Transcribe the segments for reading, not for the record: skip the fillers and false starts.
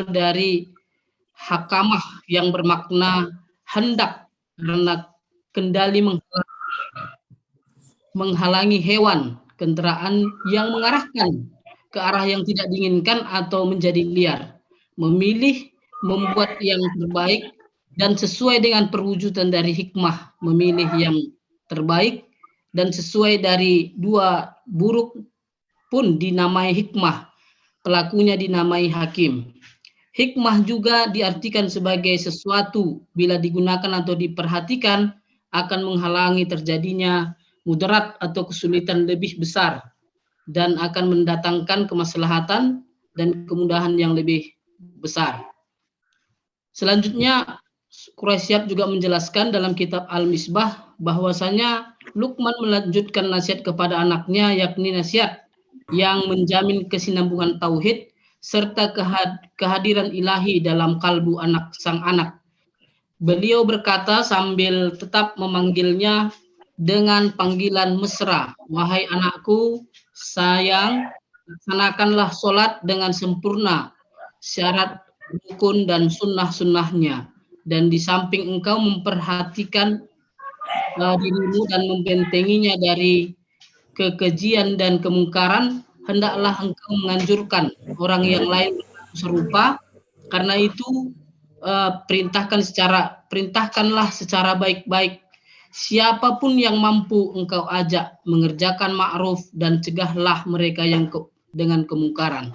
dari hakamah yang bermakna hendak, karena kendali menghalangi hewan kendaraan yang mengarahkan ke arah yang tidak diinginkan atau menjadi liar. Memilih membuat yang terbaik dan sesuai dengan perwujudan dari hikmah, memilih yang terbaik dan sesuai dari dua buruk pun dinamai hikmah, pelakunya dinamai hakim. Hikmah juga diartikan sebagai sesuatu bila digunakan atau diperhatikan akan menghalangi terjadinya mudarat atau kesulitan lebih besar dan akan mendatangkan kemaslahatan dan kemudahan yang lebih besar. Selanjutnya, Quraisyab juga menjelaskan dalam kitab Al-Misbah bahwasanya Luqman melanjutkan nasihat kepada anaknya, yakni nasihat yang menjamin kesinambungan tauhid serta kehadiran ilahi dalam kalbu sang anak. Beliau berkata sambil tetap memanggilnya dengan panggilan mesra, "Wahai anakku, sayang, laksanakanlah sholat dengan sempurna, syarat rukun dan sunnah-sunnahnya, dan di samping engkau memperhatikan dirimu dan membentenginya dari kekejian dan kemungkaran, hendaklah engkau menganjurkan orang yang lain serupa. Karena itu perintahkanlah secara baik-baik siapapun yang mampu engkau ajak mengerjakan ma'ruf dan cegahlah mereka yang dengan kemungkaran.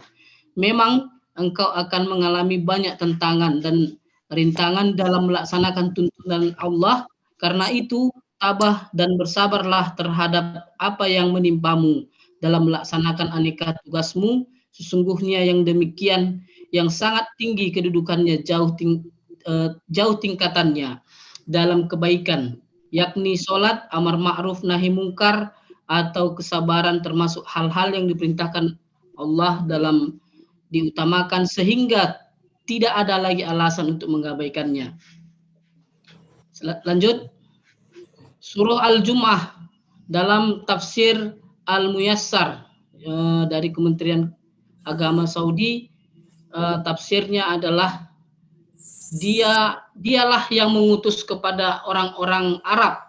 Memang engkau akan mengalami banyak tantangan dan rintangan dalam melaksanakan tuntunan Allah. Karena itu tabah dan bersabarlah terhadap apa yang menimpamu dalam melaksanakan aneka tugasmu. Sesungguhnya yang demikian yang sangat tinggi kedudukannya, jauh tingkatannya dalam kebaikan, yakni sholat, amar ma'ruf nahi mungkar, atau kesabaran termasuk hal-hal yang diperintahkan Allah dalam diutamakan sehingga tidak ada lagi alasan untuk mengabaikannya. Lanjut, surah Al-Jum'ah dalam tafsir Al-Muyassar dari Kementerian Agama Saudi, tafsirnya adalah dialah yang mengutus kepada orang-orang Arab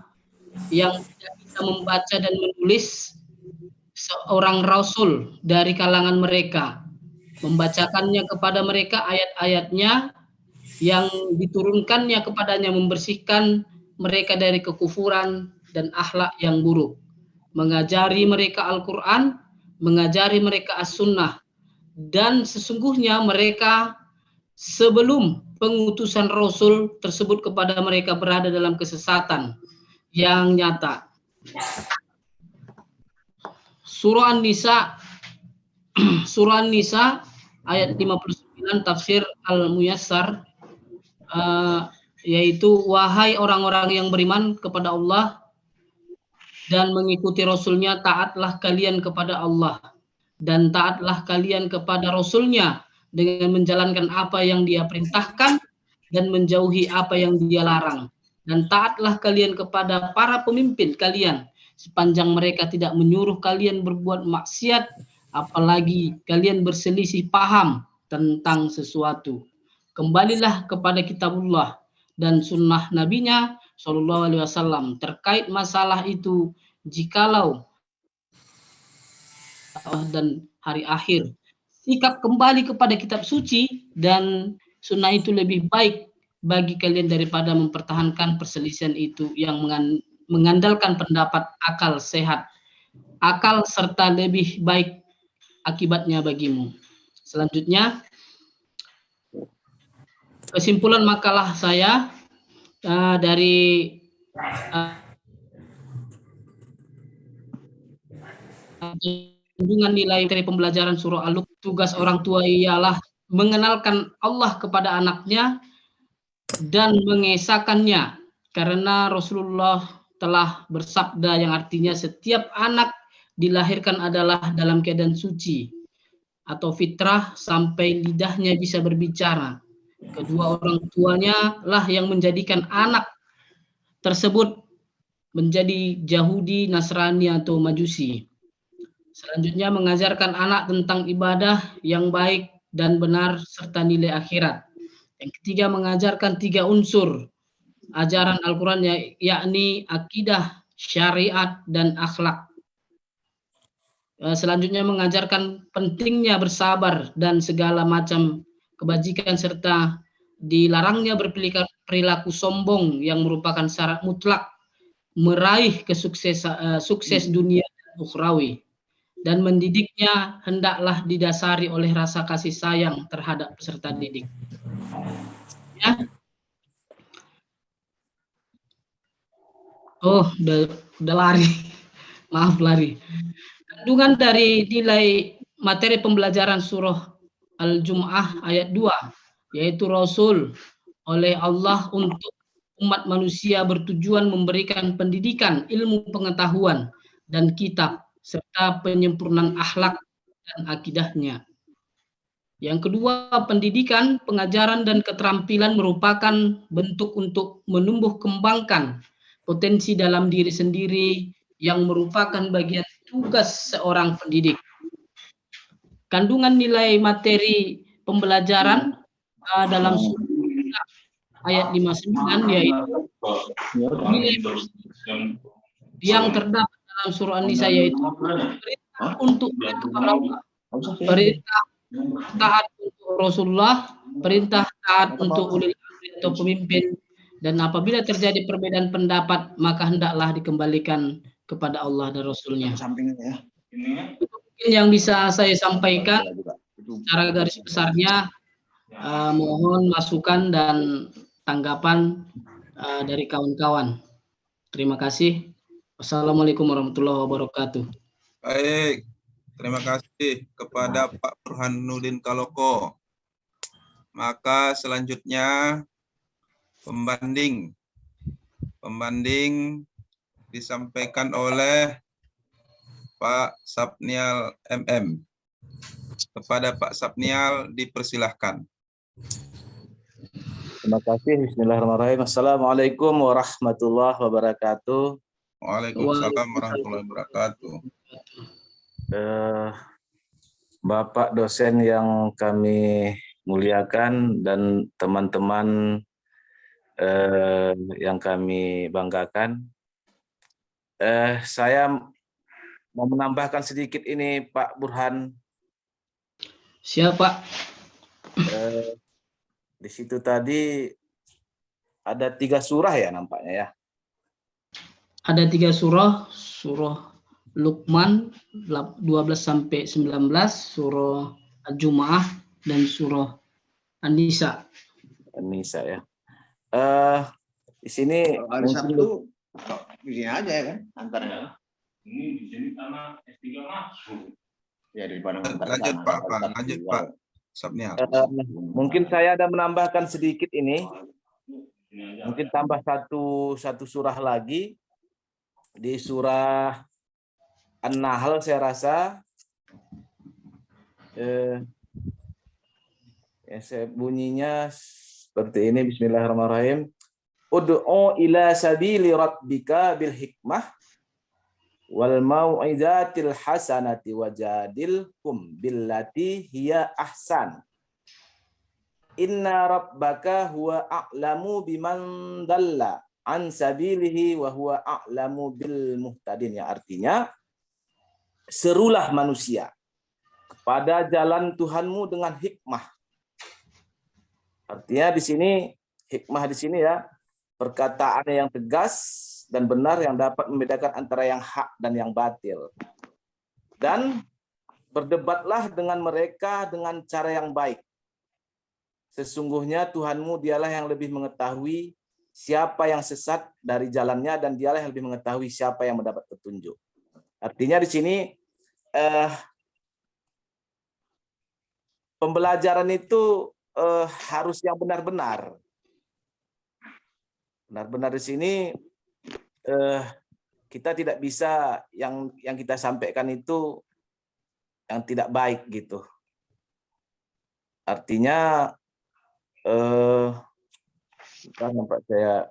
yang tidak bisa membaca dan menulis seorang rasul dari kalangan mereka, membacakannya kepada mereka ayat-ayatnya yang diturunkannya kepadanya, membersihkan mereka dari kekufuran dan akhlak yang buruk, mengajari mereka Al-Quran, mengajari mereka As-Sunnah, dan sesungguhnya mereka sebelum pengutusan Rasul tersebut kepada mereka berada dalam kesesatan yang nyata. Surah An-Nisa Surah An-Nisa ayat 59 tafsir Al-Muyassar, yaitu wahai orang-orang yang beriman kepada Allah dan mengikuti Rasulnya, taatlah kalian kepada Allah dan taatlah kalian kepada Rasulnya dengan menjalankan apa yang dia perintahkan dan menjauhi apa yang dia larang, dan taatlah kalian kepada para pemimpin kalian sepanjang mereka tidak menyuruh kalian berbuat maksiat, apalagi kalian berselisih paham tentang sesuatu. Kembalilah kepada kitabullah dan sunnah nabinya Shallallahu Alaihi Wasallam terkait masalah itu, jikalau dan hari akhir. Sikap kembali kepada kitab suci dan sunnah itu lebih baik bagi kalian daripada mempertahankan perselisihan itu yang mengandalkan pendapat akal sehat, akal serta lebih baik akibatnya bagimu. Selanjutnya, kesimpulan makalah saya dari kandungan nilai dari pembelajaran surah Al-Luq. Tugas orang tua ialah mengenalkan Allah kepada anaknya dan mengesahkannya, karena Rasulullah telah bersabda yang artinya setiap anak dilahirkan adalah dalam keadaan suci atau fitrah sampai lidahnya bisa berbicara. Kedua orang tuanya lah yang menjadikan anak tersebut menjadi Yahudi, Nasrani, atau Majusi. Selanjutnya, mengajarkan anak tentang ibadah yang baik dan benar serta nilai akhirat. Yang ketiga, mengajarkan 3 unsur ajaran Al-Quran, yakni akidah, syariat, dan akhlak. Selanjutnya mengajarkan pentingnya bersabar dan segala macam kebajikan serta dilarangnya berperilaku sombong yang merupakan syarat mutlak meraih sukses dunia dan ukhrawi. Dan mendidiknya hendaklah didasari oleh rasa kasih sayang terhadap peserta didik. Ya. Oh, udah lari. Maaf lari. Kandungan dari nilai materi pembelajaran surah Al-Jumu'ah ayat 2, yaitu Rasul oleh Allah untuk umat manusia bertujuan memberikan pendidikan, ilmu pengetahuan, dan kitab, serta penyempurnaan akhlak dan akidahnya. Yang kedua, pendidikan, pengajaran, dan keterampilan merupakan bentuk untuk menumbuh kembangkan potensi dalam diri sendiri yang merupakan bagian tugas seorang pendidik. Kandungan nilai materi pembelajaran dalam surah ayat 59, yaitu nilai yang terdapat dalam surah An-Nisa, yaitu perintah untuk kepada Allah, perintah taat untuk Rasulullah, perintah taat untuk ulil amri atau pemimpin, dan apabila terjadi perbedaan pendapat maka hendaklah dikembalikan kepada Allah dan Rasulnya. Mungkin yang bisa saya sampaikan secara garis besarnya, mohon masukan dan tanggapan dari kawan-kawan. Terima kasih. Wassalamualaikum warahmatullahi wabarakatuh. Baik, terima kasih kepada Pak Burhanuddin Kaloko. Maka selanjutnya pembanding disampaikan oleh Pak Sapnial MM. Kepada Pak Sapnial dipersilahkan. Terima kasih. Bismillahirrahmanirrahim. Assalamualaikum warahmatullahi wabarakatuh. Waalaikumsalam warahmatullahi wabarakatuh. Bapak dosen yang kami muliakan dan teman-teman yang kami banggakan, saya mau menambahkan sedikit ini, Pak Burhan. Siapa? Di situ tadi ada 3 surah ya nampaknya ya. Ada 3 surah, surah Luqman 12 sampai 19, surah Al-Jumu'ah, dan surah An-Nisa. An-Nisa ya. Di sini hari Sabtu di sini aja ya kan antaranya. Ini di sini karena S3 masuk. Ya daripada Lanjut Pak, lanjut Pak Sapnial. Mungkin saya ada menambahkan sedikit ini. Mungkin tambah satu surah lagi di surah An-Nahl, saya rasa. Saya bunyinya seperti ini. Bismillahirrahmanirrahim. Ud'u ila sabili rabbika bil hikmah wal mau'izatil hasanati wajadilhum billati hiya ahsan. Inna rabbaka huwa a'lamu biman dalla an sabilihi wa huwa a'lamu bil muhtadin. Ya, artinya serulah manusia kepada jalan Tuhanmu dengan hikmah. Artinya di sini hikmah di sini ya, perkataan yang tegas dan benar yang dapat membedakan antara yang hak dan yang batil. Dan berdebatlah dengan mereka dengan cara yang baik. Sesungguhnya Tuhanmu dialah yang lebih mengetahui siapa yang sesat dari jalannya dan dialah yang lebih mengetahui siapa yang mendapat petunjuk. Artinya di sini pembelajaran itu harus yang benar-benar. Benar-benar di sini kita tidak bisa yang kita sampaikan itu yang tidak baik gitu. Artinya nampak saya.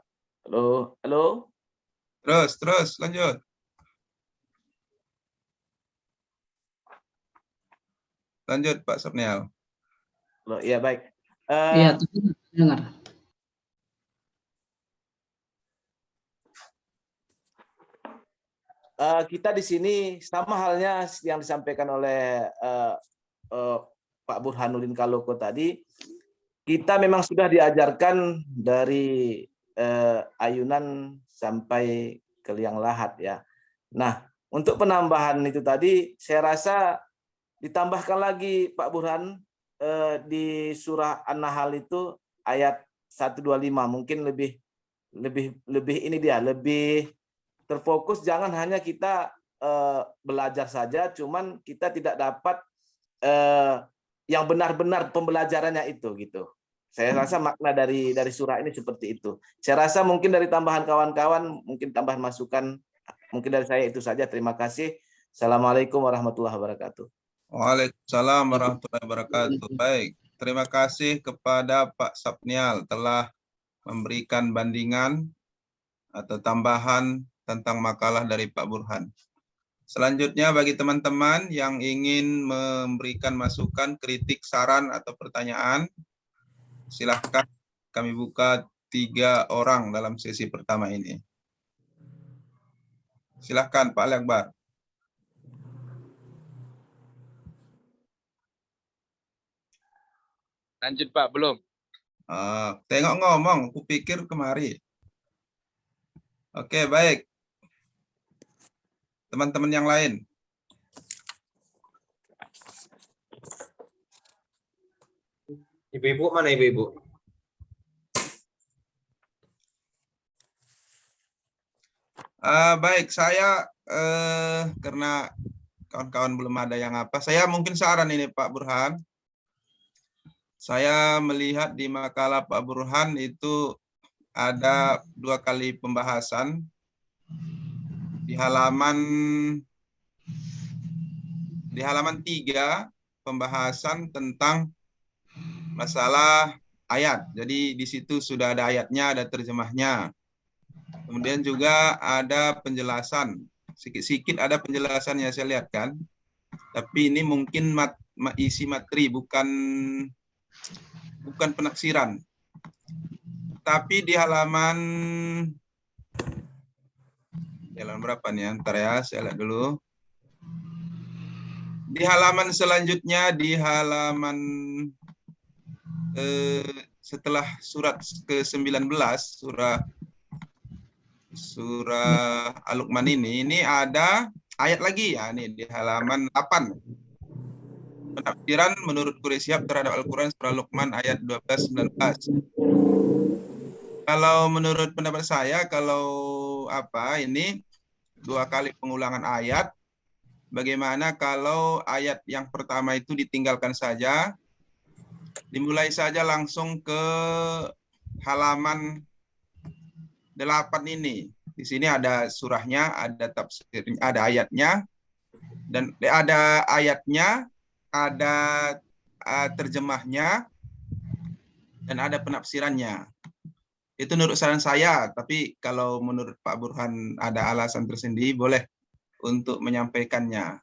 Halo. Terus lanjut. Lanjut Pak Sapnial. Loh, iya baik. Iya, dengar. Kita di sini sama halnya yang disampaikan oleh Pak Burhanuddin Kaloko tadi, kita memang sudah diajarkan dari ayunan sampai ke liang lahat ya. Nah, untuk penambahan itu tadi, saya rasa ditambahkan lagi Pak Burhan di surah An-Nahl itu ayat 125 mungkin lebih ini dia, lebih terfokus, jangan hanya kita belajar saja, cuman kita tidak dapat yang benar-benar pembelajarannya itu gitu. Saya rasa makna dari surah ini seperti itu. Saya rasa mungkin dari tambahan kawan-kawan, mungkin tambahan masukan, mungkin dari saya itu saja. Terima kasih. Assalamualaikum warahmatullahi wabarakatuh. Waalaikumsalam warahmatullahi wabarakatuh. Baik, terima kasih kepada Pak Sapnial telah memberikan bandingan atau tambahan tentang makalah dari Pak Burhan. Selanjutnya bagi teman-teman yang ingin memberikan masukan, kritik, saran, atau pertanyaan, silahkan kami buka 3 orang dalam sesi pertama ini. Silahkan Pak Ali Akbar. Lanjut Pak, belum. Tengok ngomong, aku pikir kemari. Oke, baik. Teman-teman yang lain. Ibu-ibu mana ibu-ibu? Baik, saya karena kawan-kawan belum ada yang apa, saya mungkin saran ini Pak Burhan. Saya melihat di makalah Pak Burhan itu ada 2 kali pembahasan di halaman 3 pembahasan tentang masalah ayat. Jadi di situ sudah ada ayatnya, ada terjemahnya. Kemudian juga ada penjelasan. Sikit-sikit ada penjelasannya saya lihat kan. Tapi ini mungkin isi materi, bukan penafsiran. Tapi di halaman berapa nih? Ntar ya, saya lihat dulu. Di halaman selanjutnya, di halaman setelah surat ke-19, surah Al-Luqman ini ada ayat lagi ya, nih di halaman 8. Penafsiran menurut Quraisyhab terhadap Al-Quran surah Luqman ayat 12-19. Kalau menurut pendapat saya, kalau ini 2 kali pengulangan ayat, bagaimana kalau ayat yang pertama itu ditinggalkan saja, dimulai saja langsung ke halaman 8 ini. Di sini ada surahnya, ada tafsirnya, ada ayatnya, dan ada ayatnya, ada terjemahnya, dan ada penafsirannya. Itu menurut saran saya, tapi kalau menurut Pak Burhan ada alasan tersendiri, boleh untuk menyampaikannya.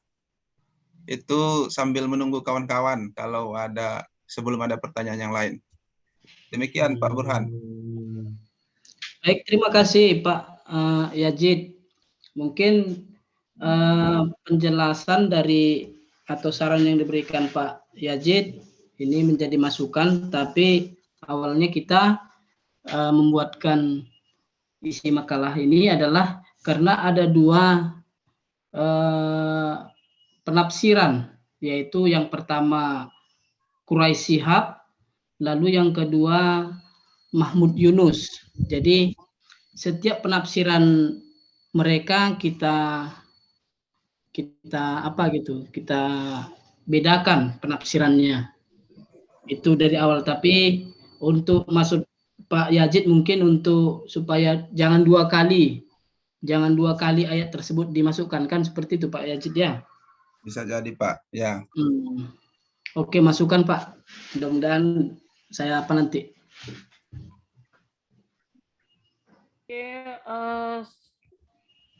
Itu sambil menunggu kawan-kawan kalau ada, sebelum ada pertanyaan yang lain. Demikian Pak Burhan. Baik, terima kasih Pak Yazid. Mungkin penjelasan dari atau saran yang diberikan Pak Yazid ini menjadi masukan, tapi awalnya kita membuatkan isi makalah ini adalah karena ada 2 penafsiran, yaitu yang pertama Quraisyhab, lalu yang kedua Mahmud Yunus. Jadi setiap penafsiran mereka kita bedakan penafsirannya itu dari awal. Tapi untuk maksud Pak Yazid mungkin untuk supaya jangan 2 kali ayat tersebut dimasukkan, kan seperti itu Pak Yazid ya. Bisa jadi Pak, ya. Oke, masukan Pak. Mudah-mudahan saya nanti. Oke,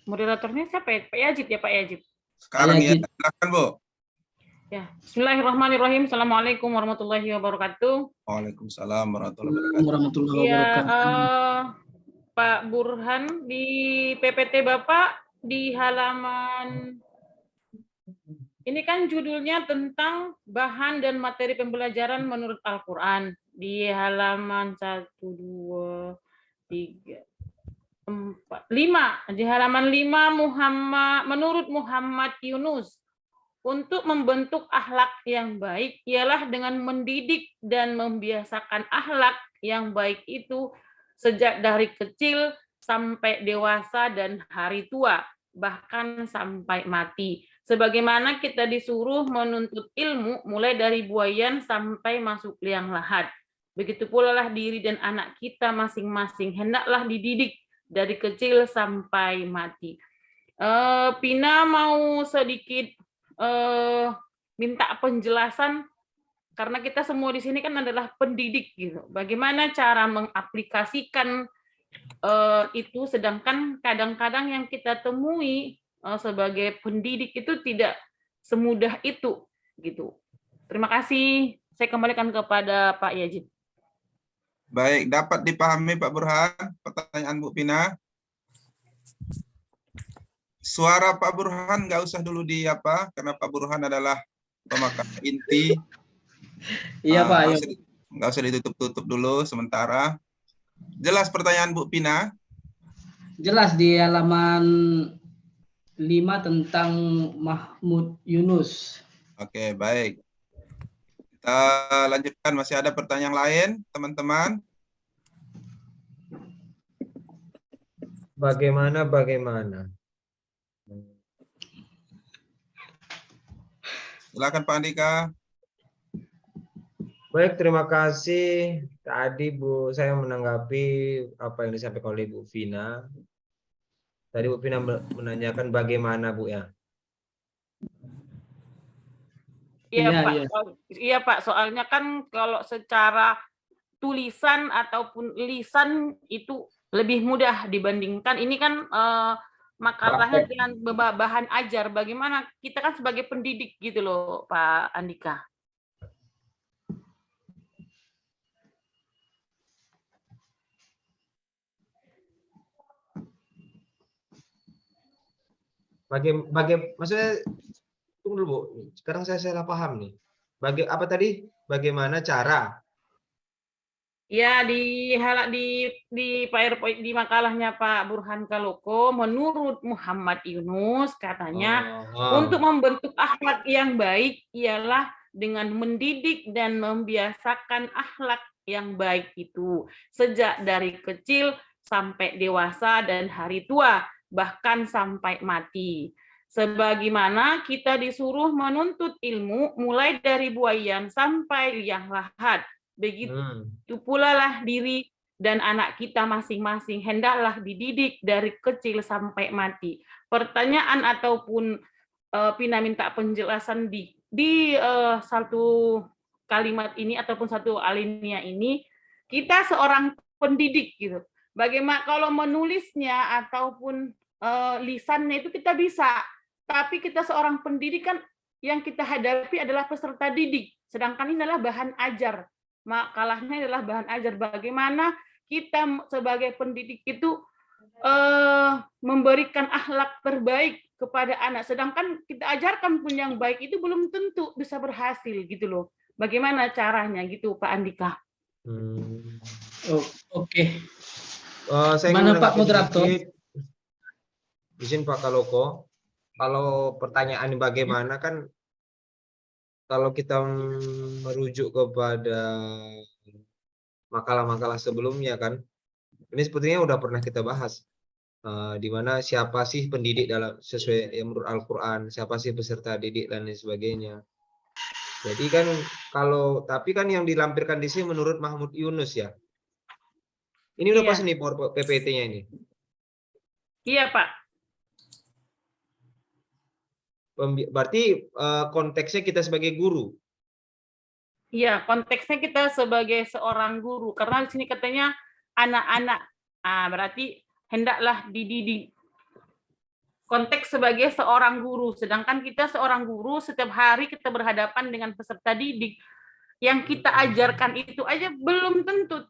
moderatornya siapa ya? Pak Yazid ya, Pak Yazid. Sekarang Yazid. ya, silakan Bu. Ya, Bismillahirrahmanirrahim. Assalamualaikum warahmatullahi wabarakatuh. Waalaikumsalam warahmatullahi wabarakatuh. Warahmatullahi Ya, wabarakatuh. Pak Burhan, di PPT Bapak di halaman ini kan judulnya tentang bahan dan materi pembelajaran menurut Al-Quran. Di halaman 1, 2, 3, 4, 5. Di halaman 5 menurut Muhammad Yunus. Untuk membentuk akhlak yang baik ialah dengan mendidik dan membiasakan akhlak yang baik itu sejak dari kecil sampai dewasa dan hari tua, bahkan sampai mati. Sebagaimana kita disuruh menuntut ilmu mulai dari buayan sampai masuk liang lahat. Begitu pula lah diri dan anak kita masing-masing hendaklah dididik dari kecil sampai mati. Pina mau sedikit minta penjelasan karena kita semua di sini kan adalah pendidik gitu. Bagaimana cara mengaplikasikan itu, sedangkan kadang-kadang yang kita temui sebagai pendidik itu tidak semudah itu gitu. Terima kasih. Saya kembalikan kepada Pak Yazid. Baik, dapat dipahami Pak Burhan pertanyaan Bu Pina? Suara Pak Burhan nggak usah dulu karena Pak Burhan adalah pemakai inti. Iya Pak. Nggak usah ditutup-tutup dulu sementara. Jelas pertanyaan Bu Pina? Jelas di halaman 5 tentang Mahmud Yunus. Oke, baik. Kita lanjutkan, masih ada pertanyaan lain, teman-teman? Bagaimana? Silakan Pak Andika. Baik, terima kasih. Tadi Bu, saya menanggapi apa yang disampaikan oleh Bu Vina. Tadi Bu Vina menanyakan bagaimana Bu ya? Iya Pak. Iya Pak, soalnya kan kalau secara tulisan ataupun lisan itu lebih mudah dibandingkan ini kan makalahnya dengan bahan ajar. Bagaimana kita kan sebagai pendidik gitu loh Pak Andika. Maksudnya tunggu dulu Bu. Sekarang saya salah paham nih. Apa tadi? Bagaimana cara? Ya, di PowerPoint di makalahnya Pak Burhan Kaloko, menurut Muhammad Yunus katanya untuk membentuk akhlak yang baik ialah dengan mendidik dan membiasakan akhlak yang baik itu sejak dari kecil sampai dewasa dan hari tua, bahkan sampai mati. Sebagaimana kita disuruh menuntut ilmu mulai dari buayan sampai liang lahat. Begitu pula lah diri dan anak kita masing-masing hendaklah dididik dari kecil sampai mati. Pertanyaan ataupun Pina minta penjelasan di satu kalimat ini ataupun satu alinea ini, kita seorang pendidik gitu. Bagaimana kalau menulisnya ataupun lisannya itu kita bisa, tapi kita seorang pendidik kan yang kita hadapi adalah peserta didik, sedangkan ini adalah bahan ajar. Makalahnya adalah bahan ajar bagaimana kita sebagai pendidik itu memberikan akhlak terbaik kepada anak, sedangkan kita ajarkan pun yang baik itu belum tentu bisa berhasil gitu loh. Bagaimana caranya gitu Pak Andika? Oke. Saya Mana Pak Moderator? Izin Pak Kaloko. Kalau pertanyaan bagaimana kan kalau kita merujuk kepada makalah-makalah sebelumnya kan, ini sepertinya udah pernah kita bahas, di mana siapa sih pendidik dalam sesuai yang menurut Al-Quran, siapa sih peserta didik dan lain sebagainya. Jadi kan tapi kan yang dilampirkan di sini menurut Mahmud Yunus ya. Ini udah pas nih PPT-nya ini. Iya Pak. Berarti konteksnya kita sebagai guru. Iya, konteksnya kita sebagai seorang guru. Karena di sini katanya anak-anak. Berarti hendaklah dididik. konteks sebagai seorang guru, sedangkan kita seorang guru setiap hari kita berhadapan dengan peserta didik yang kita ajarkan itu aja belum tentu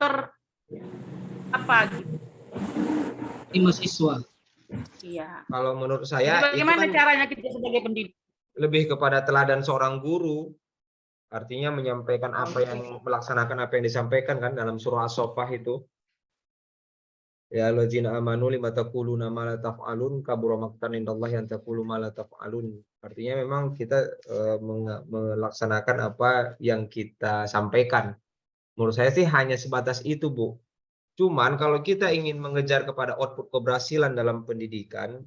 mahasiswa. Iya. Kalau menurut Jadi saya itu bagaimana kan caranya kita sebagai pendidik? lebih kepada teladan seorang guru, artinya menyampaikan apa yang melaksanakan apa yang disampaikan kan dalam surah As-Saffah itu. Ya alladzina amanu lima taquluna ma la taf'alun kabura maqtan indallahi an taqulu ma la taf'alun. Artinya memang kita melaksanakan apa yang kita sampaikan. Menurut saya sih hanya sebatas itu, Bu. Cuman kalau kita ingin mengejar kepada output keberhasilan dalam pendidikan,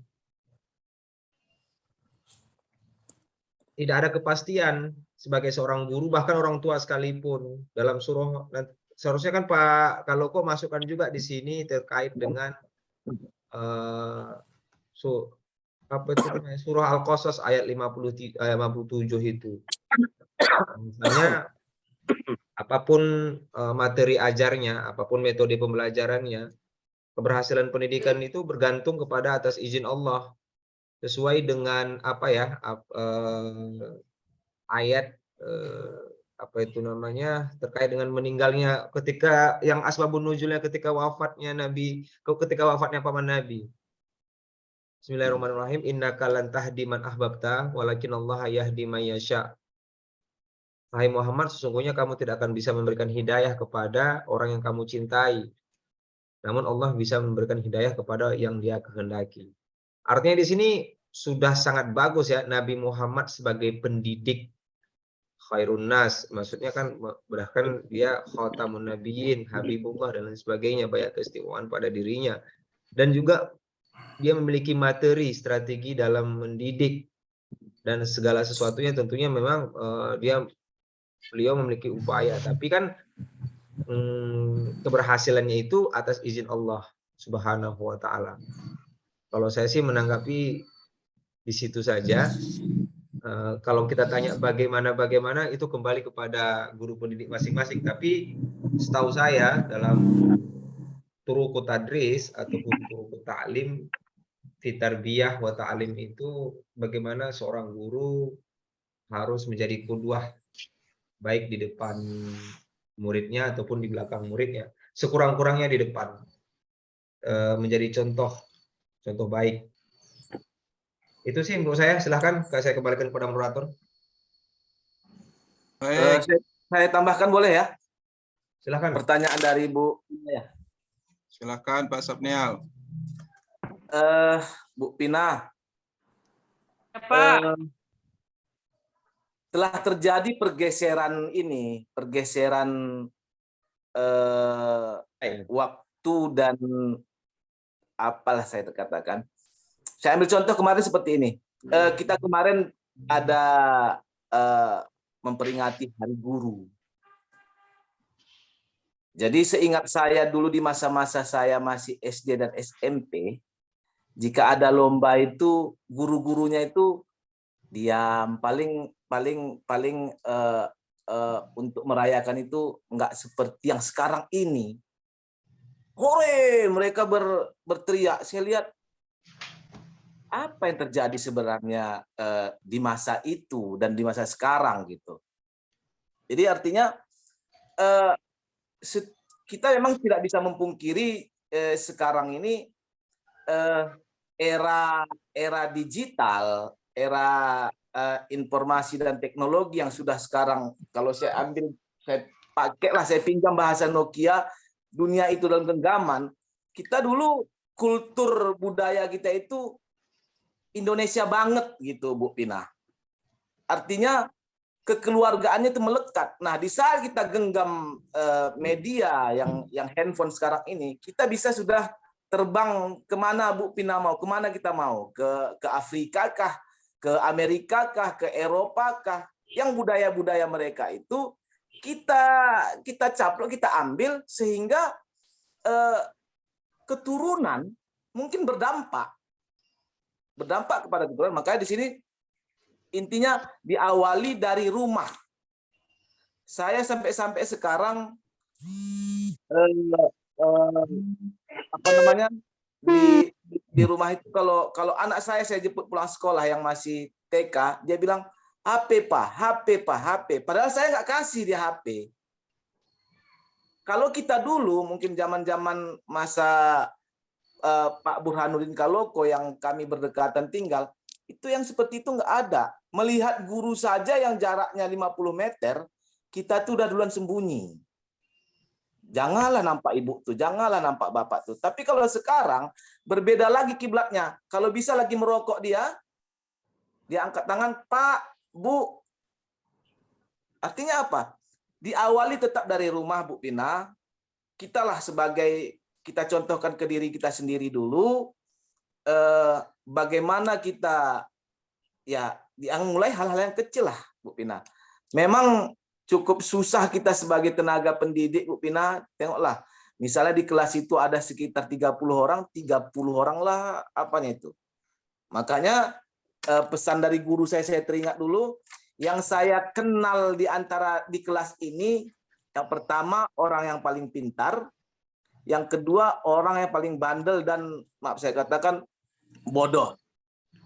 tidak ada kepastian sebagai seorang guru, bahkan orang tua sekalipun. Dalam surah, seharusnya kan Pak Kaloko masukkan juga di sini terkait dengan surah Al-Qasas ayat 57 itu. Misalnya apapun materi ajarnya, apapun metode pembelajarannya, keberhasilan pendidikan itu bergantung kepada atas izin Allah. Sesuai dengan ayat terkait dengan meninggalnya ketika yang asbabun nuzulnya ketika wafatnya paman Nabi. Bismillahirrahmanirrahim. Innaka lan tahdi man ahbabta walakinallaha yahdi man yasha. Wahai Muhammad, sesungguhnya kamu tidak akan bisa memberikan hidayah kepada orang yang kamu cintai. Namun Allah bisa memberikan hidayah kepada yang Dia kehendaki. Artinya di sini sudah sangat bagus ya Nabi Muhammad sebagai pendidik khairun nas, maksudnya kan bahkan dia khatamun nabiyyin, habibullah dan lain sebagainya, banyak keistimewaan pada dirinya. Dan juga dia memiliki materi strategi dalam mendidik dan segala sesuatunya tentunya memang beliau memiliki upaya, tapi kan keberhasilannya itu atas izin Allah Subhanahu wa taala. Kalau saya sih menanggapi di situ saja. Kalau kita tanya bagaimana itu kembali kepada guru pendidik masing-masing. Tapi setahu saya dalam turuqut tadris ataupun turuqut ta'lim, fitarbiyah wa ta'lim itu bagaimana seorang guru harus menjadi qudwah baik di depan muridnya ataupun di belakang muridnya. Sekurang-kurangnya di depan menjadi contoh baik. Itu sih menurut saya. Silahkan saya kembalikan kepada moderator. Baik. Saya tambahkan boleh ya? Silahkan. Pertanyaan dari Bu. Ya. Silakan Pak Sapnial. Bu Pina. Pak. Telah terjadi pergeseran waktu dan apalah saya terkatakan. Saya ambil contoh kemarin seperti ini. Kita kemarin ada memperingati Hari Guru. Jadi seingat saya dulu di masa-masa saya masih SD dan SMP, jika ada lomba itu guru-gurunya itu diam, paling untuk merayakan itu nggak seperti yang sekarang ini. Hore, mereka berteriak. Saya lihat apa yang terjadi sebenarnya di masa itu dan di masa sekarang gitu. Jadi artinya kita memang tidak bisa memungkiri sekarang ini era digital, era informasi dan teknologi yang sudah sekarang, kalau saya pinjam bahasa Nokia, dunia itu dalam genggaman. Kita dulu kultur budaya kita itu Indonesia banget gitu, Bu Pina. Artinya kekeluargaannya itu melekat. Nah, di saat kita genggam media yang handphone sekarang ini, kita bisa sudah terbang kemana Bu Pina mau, kemana kita mau, ke Afrika kah, ke Amerika kah, ke Eropa kah, yang budaya-budaya mereka itu kita caplok, kita ambil sehingga keturunan mungkin berdampak kepada keturunan. Makanya di sini intinya diawali dari rumah. Saya sampai sekarang di rumah itu kalau anak saya jemput pulang sekolah yang masih TK, dia bilang HP Pak, HP Pak, HP. Padahal saya nggak kasih dia HP. Kalau kita dulu mungkin zaman-zaman masa Pak Burhanuddin Kaloko yang kami berdekatan tinggal, itu yang seperti itu nggak ada. Melihat guru saja yang jaraknya 50 meter, kita tuh udah duluan sembunyi. Janganlah nampak ibu tuh, janganlah nampak bapak tuh. Tapi kalau sekarang berbeda lagi kiblatnya. Kalau bisa lagi merokok dia angkat tangan, Pak, Bu. Artinya apa? Diawali tetap dari rumah, Bu Pina. Kitalah kita contohkan ke diri kita sendiri dulu. Bagaimana kita mulai hal-hal yang kecil lah, Bu Pina. Memang cukup susah kita sebagai tenaga pendidik, Bu Pina. Tengoklah, misalnya di kelas itu ada sekitar 30 orang lah apanya itu. Makanya pesan dari guru saya teringat dulu, yang saya kenal di kelas ini, yang pertama orang yang paling pintar, yang kedua orang yang paling bandel dan maaf saya katakan bodoh.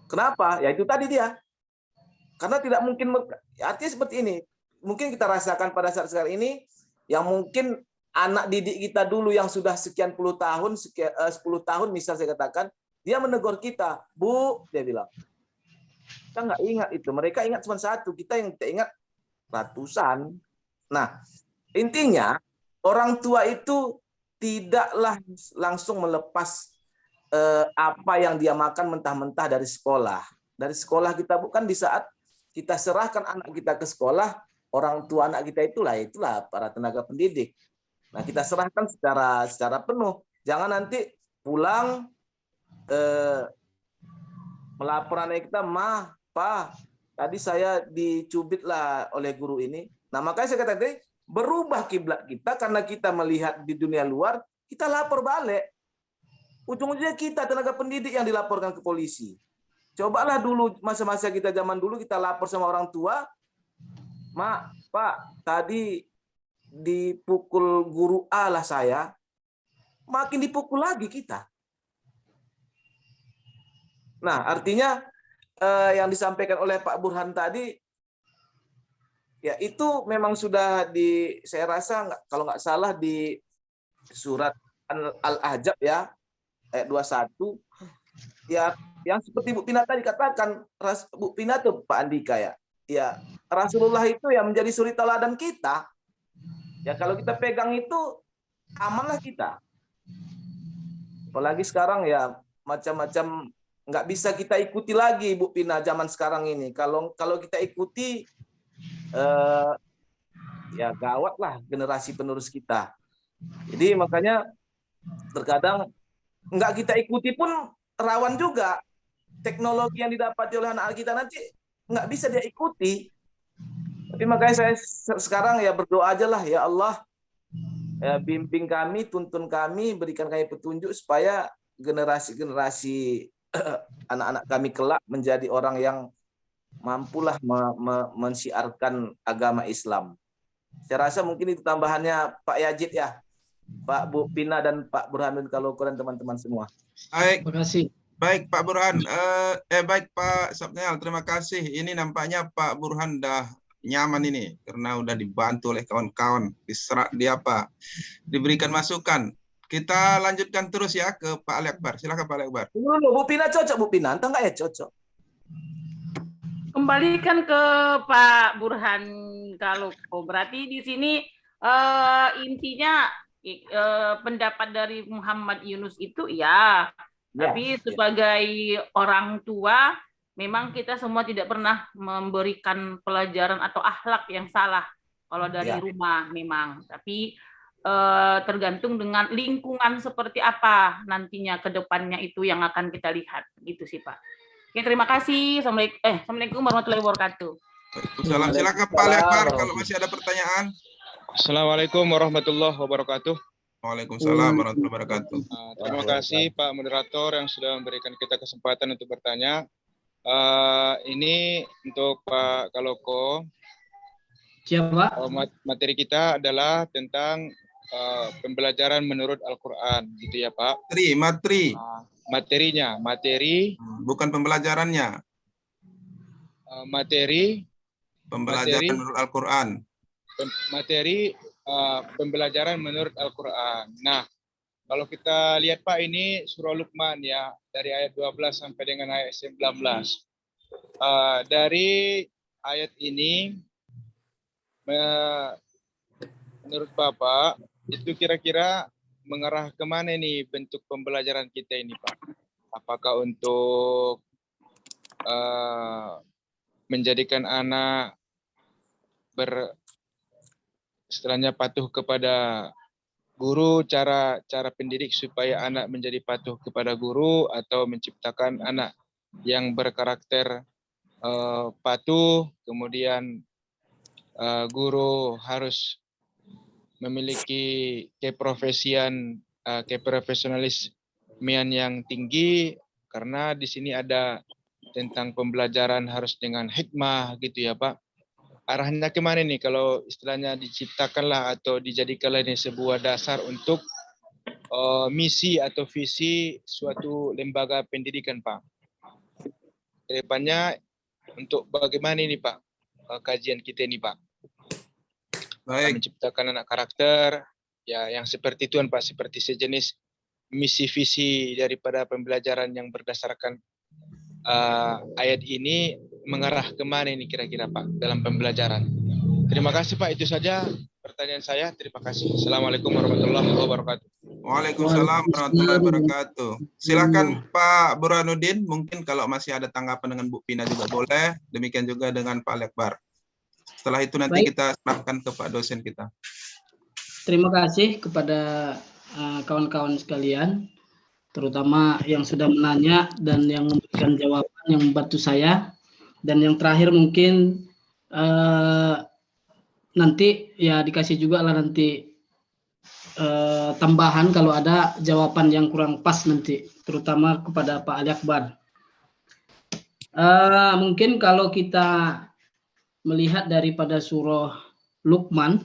Kenapa? Ya itu tadi dia. Karena tidak mungkin, artinya seperti ini. Mungkin kita rasakan pada saat sekarang ini, yang mungkin anak didik kita dulu yang sudah sekian puluh tahun, 10 tahun misal saya katakan, dia menegur kita, Bu, dia bilang. Kita nggak ingat itu. Mereka ingat cuma satu, kita yang tidak ingat ratusan. Nah, intinya orang tua itu tidaklah langsung melepas apa yang dia makan mentah-mentah dari sekolah. Dari sekolah kita bukan di saat kita serahkan anak kita ke sekolah, orang tua anak kita itulah para tenaga pendidik. Nah, kita serahkan secara penuh. Jangan nanti pulang melapor anak kita, "Mah, Pa, tadi saya dicubit lah oleh guru ini." Nah, makanya saya kata tadi, berubah kiblat kita karena kita melihat di dunia luar, kita lapor balik. Ujung-ujungnya kita tenaga pendidik yang dilaporkan ke polisi. Cobalah dulu masa-masa kita zaman dulu kita lapor sama orang tua, "Mak, Pak, tadi dipukul guru A lah saya." Makin dipukul lagi kita. Nah, artinya yang disampaikan oleh Pak Burhan tadi, ya itu memang sudah saya rasa kalau nggak salah di surat Al-Ahzab ya, ayat 21, ya yang seperti Bu Pina tadi katakan, Bu Pina tuh Pak Andika ya Rasulullah itu ya menjadi suri tauladan kita. Ya kalau kita pegang itu amanlah kita. Apalagi sekarang ya macam-macam nggak bisa kita ikuti lagi, Bu Pina, zaman sekarang ini. Kalau kita ikuti ya gawat lah generasi penerus kita. Jadi makanya terkadang nggak kita ikuti pun rawan juga teknologi yang didapati oleh anak kita nanti nggak bisa dia ikuti. Tapi makanya saya sekarang ya berdoa aja lah, ya Allah, bimbing kami, tuntun kami, berikan kami petunjuk supaya generasi anak-anak kami kelak menjadi orang yang mampulah mensiarkan agama Islam. Saya rasa mungkin itu tambahannya Pak Yazid ya, Pak Bu Pina dan Pak Burhanuddin Kaloko dan teman-teman semua. Baik, Terima kasih. baik Pak Burhan. Baik Pak Sapnial, terima kasih. Ini nampaknya Pak Burhan dah nyaman ini karena udah dibantu oleh kawan-kawan, diberikan masukan. Kita lanjutkan terus ya ke Pak Ali Akbar. Silakan Pak Ali Akbar. Bu Pina cocok, Bu Pina, entah nggak ya cocok. Kembalikan ke Pak Burhan Kaloko. Berarti di sini intinya pendapat dari Muhammad Yunus itu ya, tapi sebagai orang tua memang kita semua tidak pernah memberikan pelajaran atau akhlak yang salah kalau dari rumah memang, tapi tergantung dengan lingkungan seperti apa nantinya ke depannya itu yang akan kita lihat gitu sih Pak. Oke, terima kasih. Assalamualaikum warahmatullahi wabarakatuh. Waalaikumsalam. Silakan Pak Ali Akbar kalau masih ada pertanyaan. Assalamualaikum warahmatullahi wabarakatuh. Waalaikumsalam warahmatullahi wabarakatuh. Terima kasih Pak Moderator yang sudah memberikan kita kesempatan untuk bertanya. Ini untuk Pak Kaloko. Siapa? Materi kita adalah tentang pembelajaran menurut Al-Quran, gitu ya Pak. Materi. materinya, materi, Bukan pembelajarannya. materi, Pembelajaran menurut Al-Quran. materi pembelajaran menurut Al-Quran. Nah, kalau kita lihat Pak, ini surah Luqman ya, dari ayat 12 sampai dengan ayat 19. Dari ayat ini, menurut Bapak, itu kira-kira mengarah kemana nih bentuk pembelajaran kita ini Pak? Apakah untuk menjadikan anak istilahnya patuh kepada guru, cara pendidik supaya anak menjadi patuh kepada guru, atau menciptakan anak yang berkarakter patuh, kemudian guru harus memiliki keprofesionalisme yang tinggi, karena di sini ada tentang pembelajaran harus dengan hikmah gitu ya Pak. Arahnya kemana nih kalau istilahnya diciptakanlah atau dijadikanlah ini sebuah dasar untuk misi atau visi suatu lembaga pendidikan Pak. Kedepannya untuk bagaimana ini Pak kajian kita ini Pak? Baik. Menciptakan anak karakter ya yang seperti itu Pak, seperti sejenis misi visi daripada pembelajaran yang berdasarkan ayat ini mengarah kemana ini kira-kira Pak dalam pembelajaran. Terima kasih Pak, itu saja pertanyaan saya. Terima kasih. Assalamualaikum warahmatullahi wabarakatuh. Waalaikumsalam warahmatullahi wabarakatuh. Silakan Pak Burhanuddin, mungkin kalau masih ada tanggapan dengan Bu Pina juga boleh. Demikian juga dengan Pak Lekbar. Setelah itu nanti kita serahkan ke Pak dosen kita. Terima kasih kepada kawan-kawan sekalian, terutama yang sudah menanya dan yang memberikan jawaban yang membantu saya. Dan yang terakhir mungkin nanti ya dikasih juga lah nanti tambahan kalau ada jawaban yang kurang pas nanti, terutama kepada Pak Ali Akbar. Mungkin kalau kita melihat daripada surah Luqman,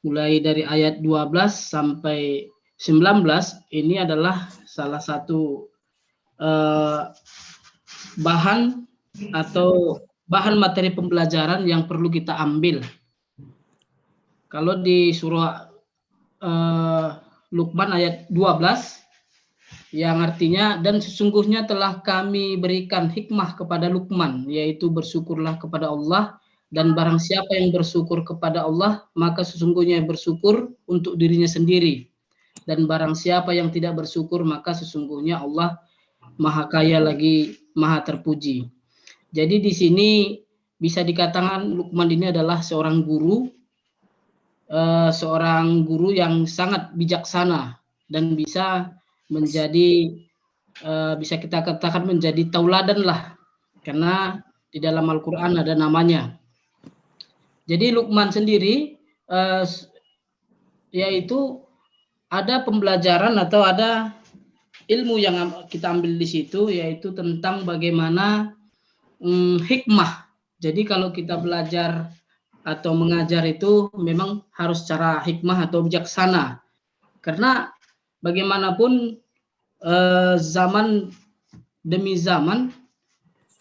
mulai dari ayat 12 sampai 19, ini adalah salah satu bahan atau bahan materi pembelajaran yang perlu kita ambil. Kalau di surah Luqman ayat 12, yang artinya, dan sesungguhnya telah kami berikan hikmah kepada Luqman, yaitu bersyukurlah kepada Allah, dan barang siapa yang bersyukur kepada Allah, maka sesungguhnya bersyukur untuk dirinya sendiri. Dan barang siapa yang tidak bersyukur, maka sesungguhnya Allah Maha Kaya lagi Maha Terpuji. Jadi di sini bisa dikatakan Luqman ini adalah seorang guru yang sangat bijaksana dan bisa menjadi bisa kita katakan menjadi tauladan lah, karena di dalam Al-Quran ada namanya. Jadi Luqman sendiri yaitu ada pembelajaran atau ada ilmu yang kita ambil di situ, yaitu tentang bagaimana hikmah. Jadi kalau kita belajar atau mengajar itu memang harus secara hikmah atau bijaksana, karena bagaimanapun zaman demi zaman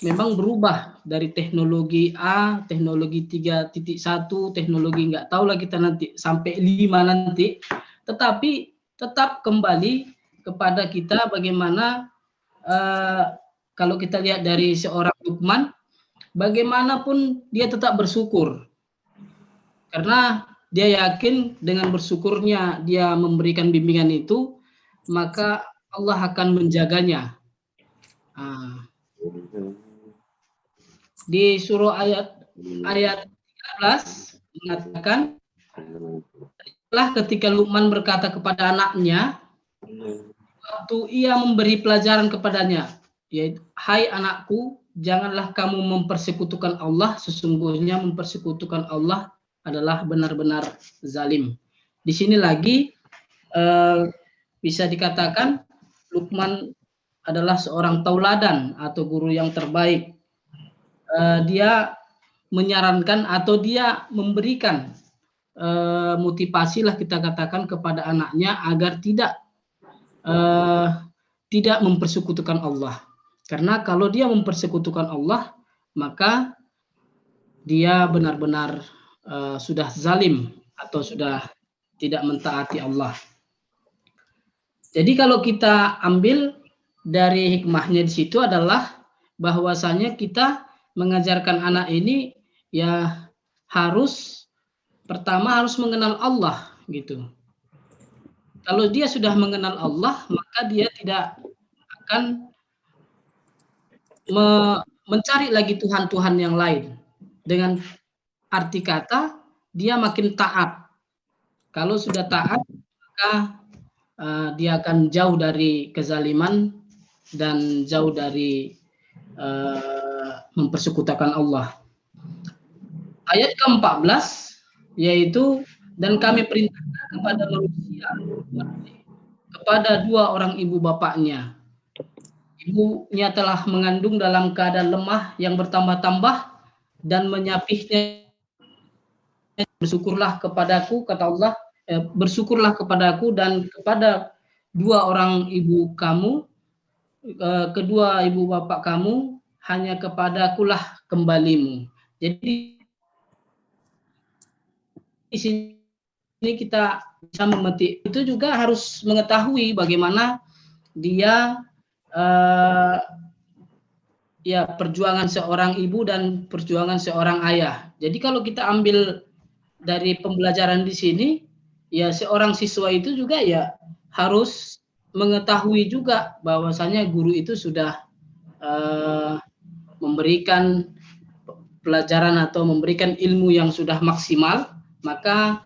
memang berubah dari teknologi A, teknologi 3.1, teknologi nggak tahu lah kita nanti sampai 5 nanti, tetapi tetap kembali kepada kita bagaimana kalau kita lihat dari seorang Luqman, bagaimanapun dia tetap bersyukur, karena dia yakin dengan bersyukurnya dia memberikan bimbingan itu, maka Allah akan menjaganya. Di surah ayat 13 mengatakan, setelah ketika Luqman berkata kepada anaknya waktu ia memberi pelajaran kepadanya, yaitu, hai anakku, janganlah kamu mempersekutukan Allah, sesungguhnya mempersekutukan Allah adalah benar-benar zalim. Di sini lagi bisa dikatakan Luqman adalah seorang tauladan atau guru yang terbaik. Dia menyarankan atau dia memberikan motivasi lah kita katakan kepada anaknya agar tidak tidak mempersekutukan Allah. Karena kalau dia mempersekutukan Allah, maka dia benar-benar sudah zalim atau sudah tidak mentaati Allah. Jadi kalau kita ambil dari hikmahnya di situ adalah bahwasanya kita mengajarkan anak ini ya pertama harus mengenal Allah gitu. Kalau dia sudah mengenal Allah, maka dia tidak akan mencari lagi Tuhan-Tuhan yang lain. Dengan arti kata, dia makin taat. Kalau sudah taat, maka dia akan jauh dari kezaliman dan jauh dari mempersekutukan Allah. Ayat ke-14 yaitu, dan kami perintahkan kepada manusia kepada dua orang ibu bapaknya. Ibunya telah mengandung dalam keadaan lemah yang bertambah-tambah dan menyapihnya. Bersyukurlah kepadaku, kata Allah, bersyukurlah kepadaku dan kepada dua orang ibu kamu, kedua ibu bapak kamu, hanya kepadakulah kembalimu. Jadi di sini kita bisa memetik, itu juga harus mengetahui bagaimana dia ya perjuangan seorang ibu dan perjuangan seorang ayah. Jadi kalau kita ambil dari pembelajaran di sini, ya seorang siswa itu juga ya harus mengetahui juga bahwasanya guru itu sudah memberikan pelajaran atau memberikan ilmu yang sudah maksimal, maka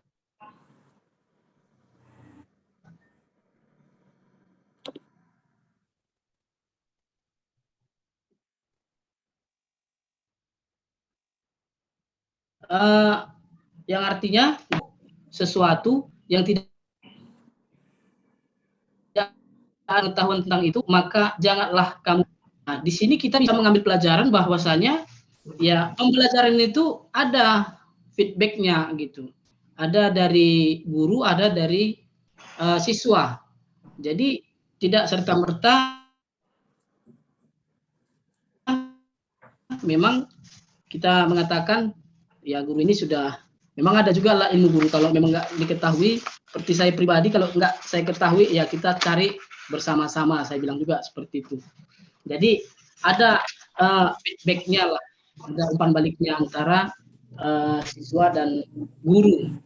yang artinya sesuatu yang tidak pengetahuan tentang itu, maka janganlah kamu. Nah, di sini kita bisa mengambil pelajaran bahwasanya ya pembelajaran itu ada feedbacknya gitu. Ada dari guru, ada dari siswa. Jadi tidak serta-merta memang kita mengatakan ya guru ini sudah, memang ada juga lah ilmu guru kalau memang nggak diketahui. Seperti saya pribadi, kalau nggak saya ketahui ya kita cari bersama-sama, saya bilang juga seperti itu. Jadi ada feedbacknya lah, ada umpan baliknya antara siswa dan guru.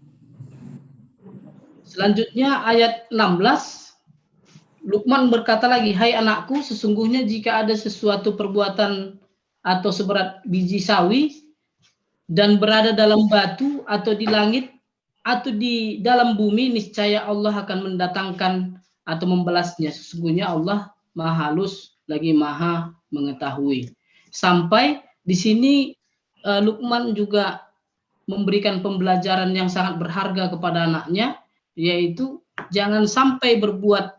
Selanjutnya ayat 16, Luqman berkata lagi, hai anakku, sesungguhnya jika ada sesuatu perbuatan atau seberat biji sawi dan berada dalam batu atau di langit atau di dalam bumi, niscaya Allah akan mendatangkan atau membalasnya. Sesungguhnya Allah Maha halus lagi Maha mengetahui. Sampai di sini Luqman juga memberikan pembelajaran yang sangat berharga kepada anaknya, yaitu jangan sampai berbuat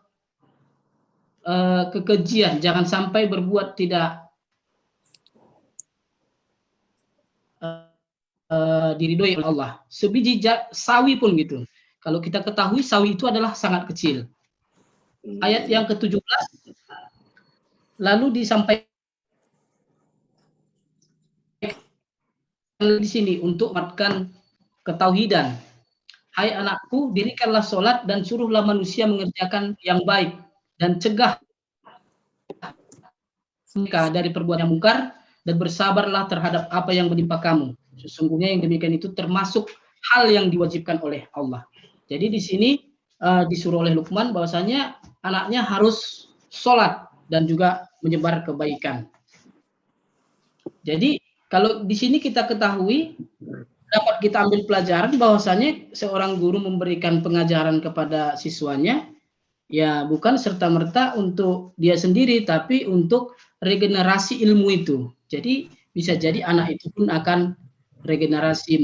kekejian, jangan sampai berbuat tidak diridhoi oleh Allah. Sebiji sawi pun gitu. Kalau kita ketahui sawi itu adalah sangat kecil. Ayat yang ke-17 lalu disampaikan di sini untuk menguatkan ketauhidan. Hai anakku, dirikanlah sholat dan suruhlah manusia mengerjakan yang baik dan cegah mereka dari perbuatan yang mungkar dan bersabarlah terhadap apa yang menimpa kamu. Sesungguhnya yang demikian itu termasuk hal yang diwajibkan oleh Allah. Jadi di sini disuruh oleh Luqman bahwasanya anaknya harus sholat dan juga menyebar kebaikan. Jadi kalau di sini kita ketahui, dapat kita ambil pelajaran bahwasanya seorang guru memberikan pengajaran kepada siswanya ya bukan serta-merta untuk dia sendiri, tapi untuk regenerasi ilmu itu. Jadi bisa jadi anak itu pun akan regenerasi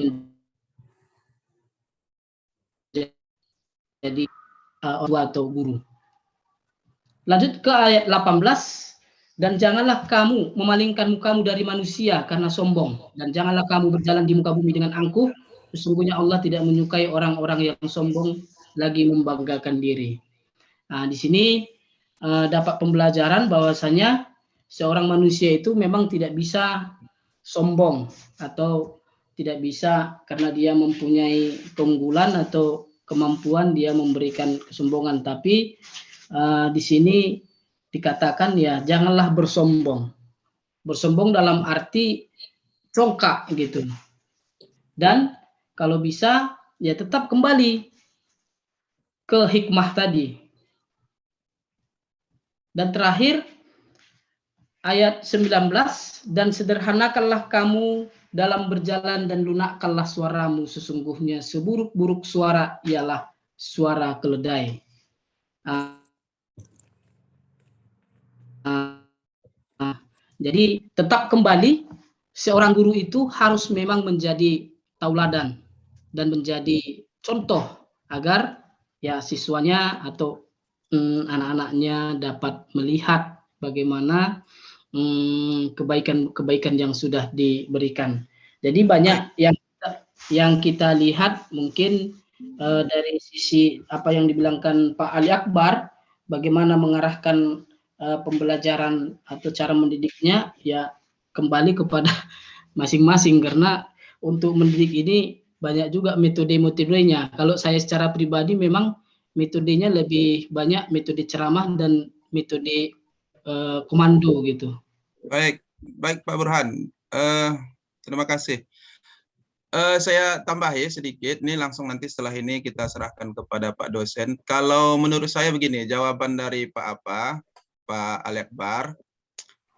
menjadi orang atau guru. Lanjut ke ayat 18, dan janganlah kamu memalingkan mukamu dari manusia karena sombong, dan janganlah kamu berjalan di muka bumi dengan angkuh. Sesungguhnya Allah tidak menyukai orang-orang yang sombong lagi membanggakan diri. Nah, di sini dapat pembelajaran bahwasanya seorang manusia itu memang tidak bisa sombong atau tidak bisa karena dia mempunyai keunggulan atau kemampuan dia memberikan kesombongan, tapi di sini dikatakan ya janganlah bersombong. Bersombong dalam arti congkak gitu. Dan kalau bisa ya tetap kembali ke hikmah tadi. Dan terakhir ayat 19, dan sederhanakanlah kamu dalam berjalan dan lunakkanlah suaramu, sesungguhnya seburuk-buruk suara ialah suara keledai. Jadi tetap kembali seorang guru itu harus memang menjadi tauladan dan menjadi contoh agar ya siswanya atau anak-anaknya dapat melihat bagaimana kebaikan-kebaikan yang sudah diberikan. Jadi banyak yang kita lihat mungkin dari sisi apa yang dibilangkan Pak Ali Akbar, bagaimana mengarahkan pembelajaran atau cara mendidiknya ya kembali kepada masing-masing, karena untuk mendidik ini banyak juga metode-metodenya. Kalau saya secara pribadi memang metodenya lebih banyak metode ceramah dan metode komando gitu. Baik Pak Burhan. Terima kasih. Saya tambah ya sedikit, ini langsung nanti setelah ini kita serahkan kepada Pak dosen. Kalau menurut saya begini, jawaban dari Pak Ali Akbar,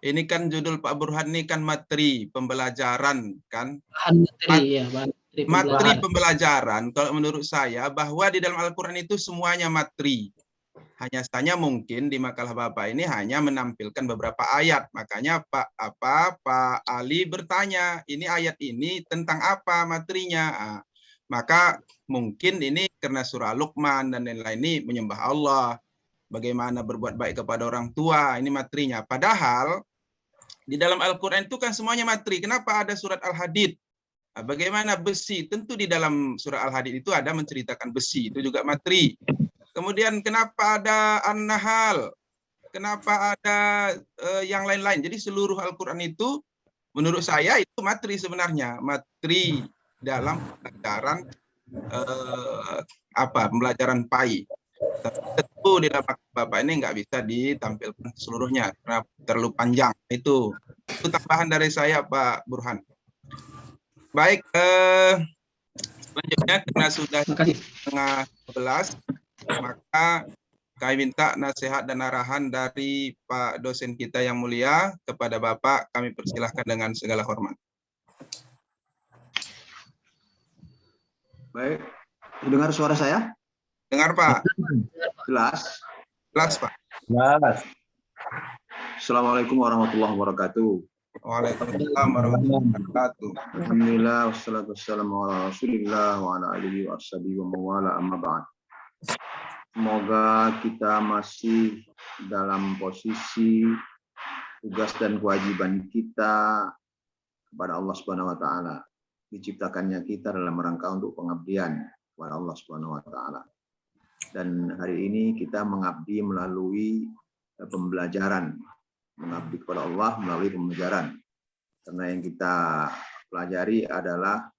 ini kan judul Pak Burhan ini kan materi pembelajaran kan? Materi pembelajaran, kalau menurut saya bahwa di dalam Al-Quran itu semuanya materi. Hanya saja mungkin di makalah Bapak ini hanya menampilkan beberapa ayat. Makanya Pak Ali bertanya, ini ayat ini tentang apa materinya? Maka mungkin ini karena surah Luqman dan lain-lain ini menyembah Allah, bagaimana berbuat baik kepada orang tua, ini materinya. Padahal di dalam Al-Quran itu kan semuanya materi. Kenapa ada surat Al-Hadid? Bagaimana besi? Tentu di dalam surah Al-Hadid itu ada menceritakan besi, itu juga materi. Kemudian kenapa ada An-Nahl? Kenapa ada yang lain-lain? Jadi seluruh Al-Quran itu menurut saya itu materi sebenarnya. Materi dalam pembelajaran pembelajaran PAI. Tapi tentu di dalam Bapak ini nggak bisa ditampilkan seluruhnya karena terlalu panjang. Itu tambahan dari saya Pak Burhan. Baik, selanjutnya karena sudah setengah 11, maka kami minta nasihat dan arahan dari Pak dosen kita yang mulia kepada Bapak, kami persilahkan dengan segala hormat. Baik, dengar suara saya? Dengar Pak. Jelas? Jelas Pak. Jelas. Assalamualaikum warahmatullahi wabarakatuh. Waalaikumsalam warahmatullahi wabarakatuh. Alhamdulillah, wassalatu wassalamu ala rasulillah wa ala alihi wa ashabihi wa mawala amma ba'd. Semoga kita masih dalam posisi tugas dan kewajiban kita kepada Allah Subhanahu wa taala. Diciptakannya kita dalam rangka untuk pengabdian kepada Allah Subhanahu wa taala. Dan hari ini kita mengabdi melalui pembelajaran, mengabdi kepada Allah melalui pembelajaran. Karena yang kita pelajari adalah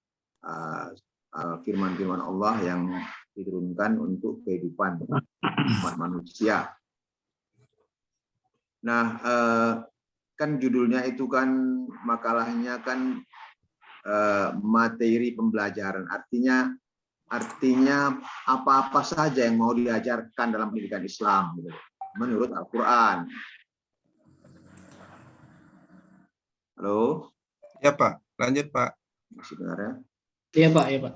firman-firman Allah yang diturunkan untuk kehidupan umat manusia. Nah, kan judulnya itu kan makalahnya kan materi pembelajaran. Artinya apa-apa saja yang mau diajarkan dalam pendidikan Islam gitu, menurut Al-Quran. Halo? Ya Pak, lanjut Pak. Masih dengar ya? Iya Pak, iya Pak.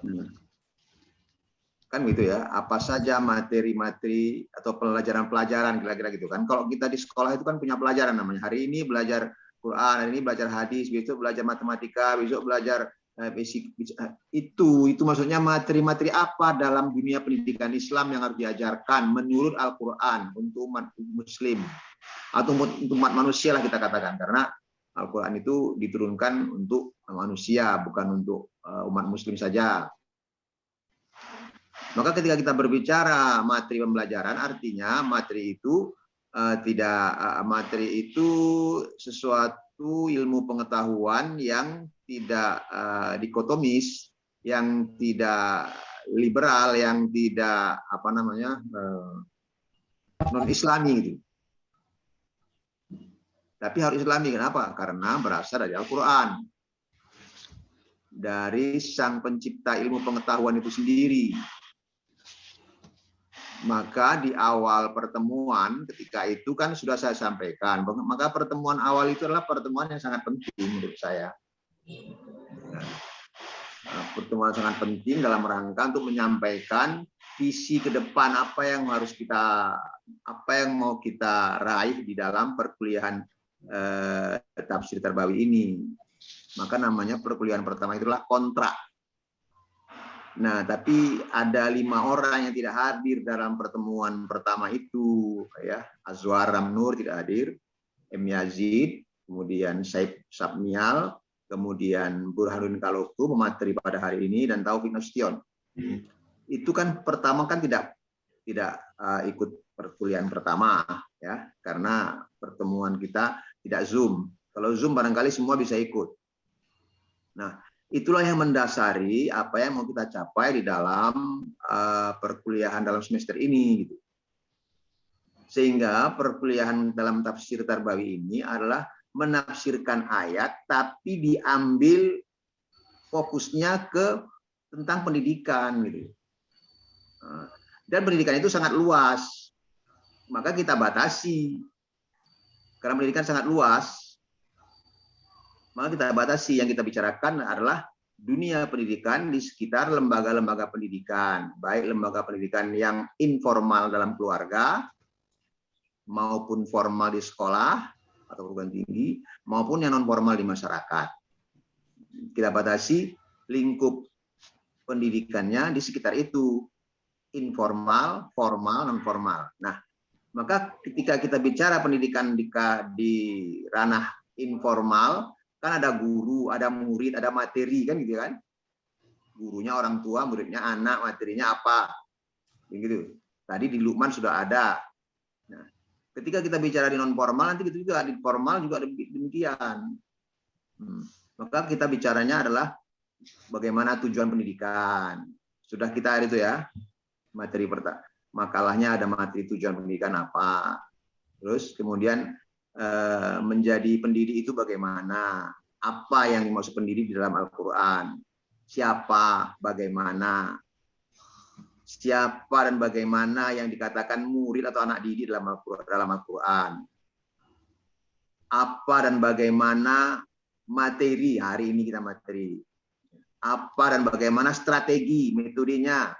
Kan gitu ya, apa saja materi-materi atau pelajaran-pelajaran kira-kira gitu kan. Kalau kita di sekolah itu kan punya pelajaran namanya. Hari ini belajar Quran, hari ini belajar hadis, besok belajar matematika, besok belajar basic. Itu maksudnya materi-materi apa dalam dunia pendidikan Islam yang harus diajarkan menurut Al-Quran untuk umat muslim atau untuk umat manusia lah kita katakan, karena Al-Quran itu diturunkan untuk manusia bukan untuk umat muslim saja. Maka ketika kita berbicara materi pembelajaran, artinya materi itu materi itu sesuatu ilmu pengetahuan yang tidak dikotomis, yang tidak liberal, yang tidak non Islami gitu. Tapi harus Islami, kenapa? Karena berasal dari Al-Quran, dari sang pencipta ilmu pengetahuan itu sendiri. Maka di awal pertemuan ketika itu kan sudah saya sampaikan, maka pertemuan awal itu adalah pertemuan yang sangat penting menurut saya. Pertemuan sangat penting dalam rangka untuk menyampaikan visi ke depan apa yang mau kita raih di dalam perkuliahan tafsir Tarbawi ini. Maka namanya perkuliahan pertama itulah kontrak. Nah, tapi ada 5 orang yang tidak hadir dalam pertemuan pertama itu, ya. Azwar Ramnur tidak hadir, M. Yazid, kemudian Saib Sabnial, kemudian Burhanuddin Kaloku pemateri pada hari ini, dan Taufik Nasution. Itu kan pertama kan tidak ikut perkuliahan pertama, ya, karena pertemuan kita tidak Zoom. Kalau Zoom barangkali semua bisa ikut. Nah, itulah yang mendasari apa yang mau kita capai di dalam perkuliahan dalam semester ini, gitu. Sehingga perkuliahan dalam tafsir Tarbawi ini adalah menafsirkan ayat, tapi diambil fokusnya ke tentang pendidikan, gitu. Dan pendidikan itu sangat luas, maka kita batasi. Karena pendidikan sangat luas, maka kita batasi. Yang kita bicarakan adalah dunia pendidikan di sekitar lembaga-lembaga pendidikan, baik lembaga pendidikan yang informal dalam keluarga, maupun formal di sekolah atau perguruan tinggi, maupun yang non formal di masyarakat. Kita batasi lingkup pendidikannya di sekitar itu, informal, formal, non formal. Nah, maka ketika kita bicara pendidikan di ranah informal, kan ada guru, ada murid, ada materi, kan gitu kan? Gurunya orang tua, muridnya anak, materinya apa? Begitu. Tadi di Luqman sudah ada. Nah, ketika kita bicara di non formal, nanti gitu juga di formal juga demikian. Maka kita bicaranya adalah bagaimana tujuan pendidikan. Sudah kita itu ya, materi pertama. Makalahnya ada materi tujuan pendidikan apa. Terus kemudian menjadi pendidik itu bagaimana, apa yang dimaksud pendidik di dalam Al-Quran, siapa, bagaimana, siapa dan bagaimana yang dikatakan murid atau anak didik dalam Al-Quran, apa dan bagaimana materi, hari ini kita materi, apa dan bagaimana strategi, metodenya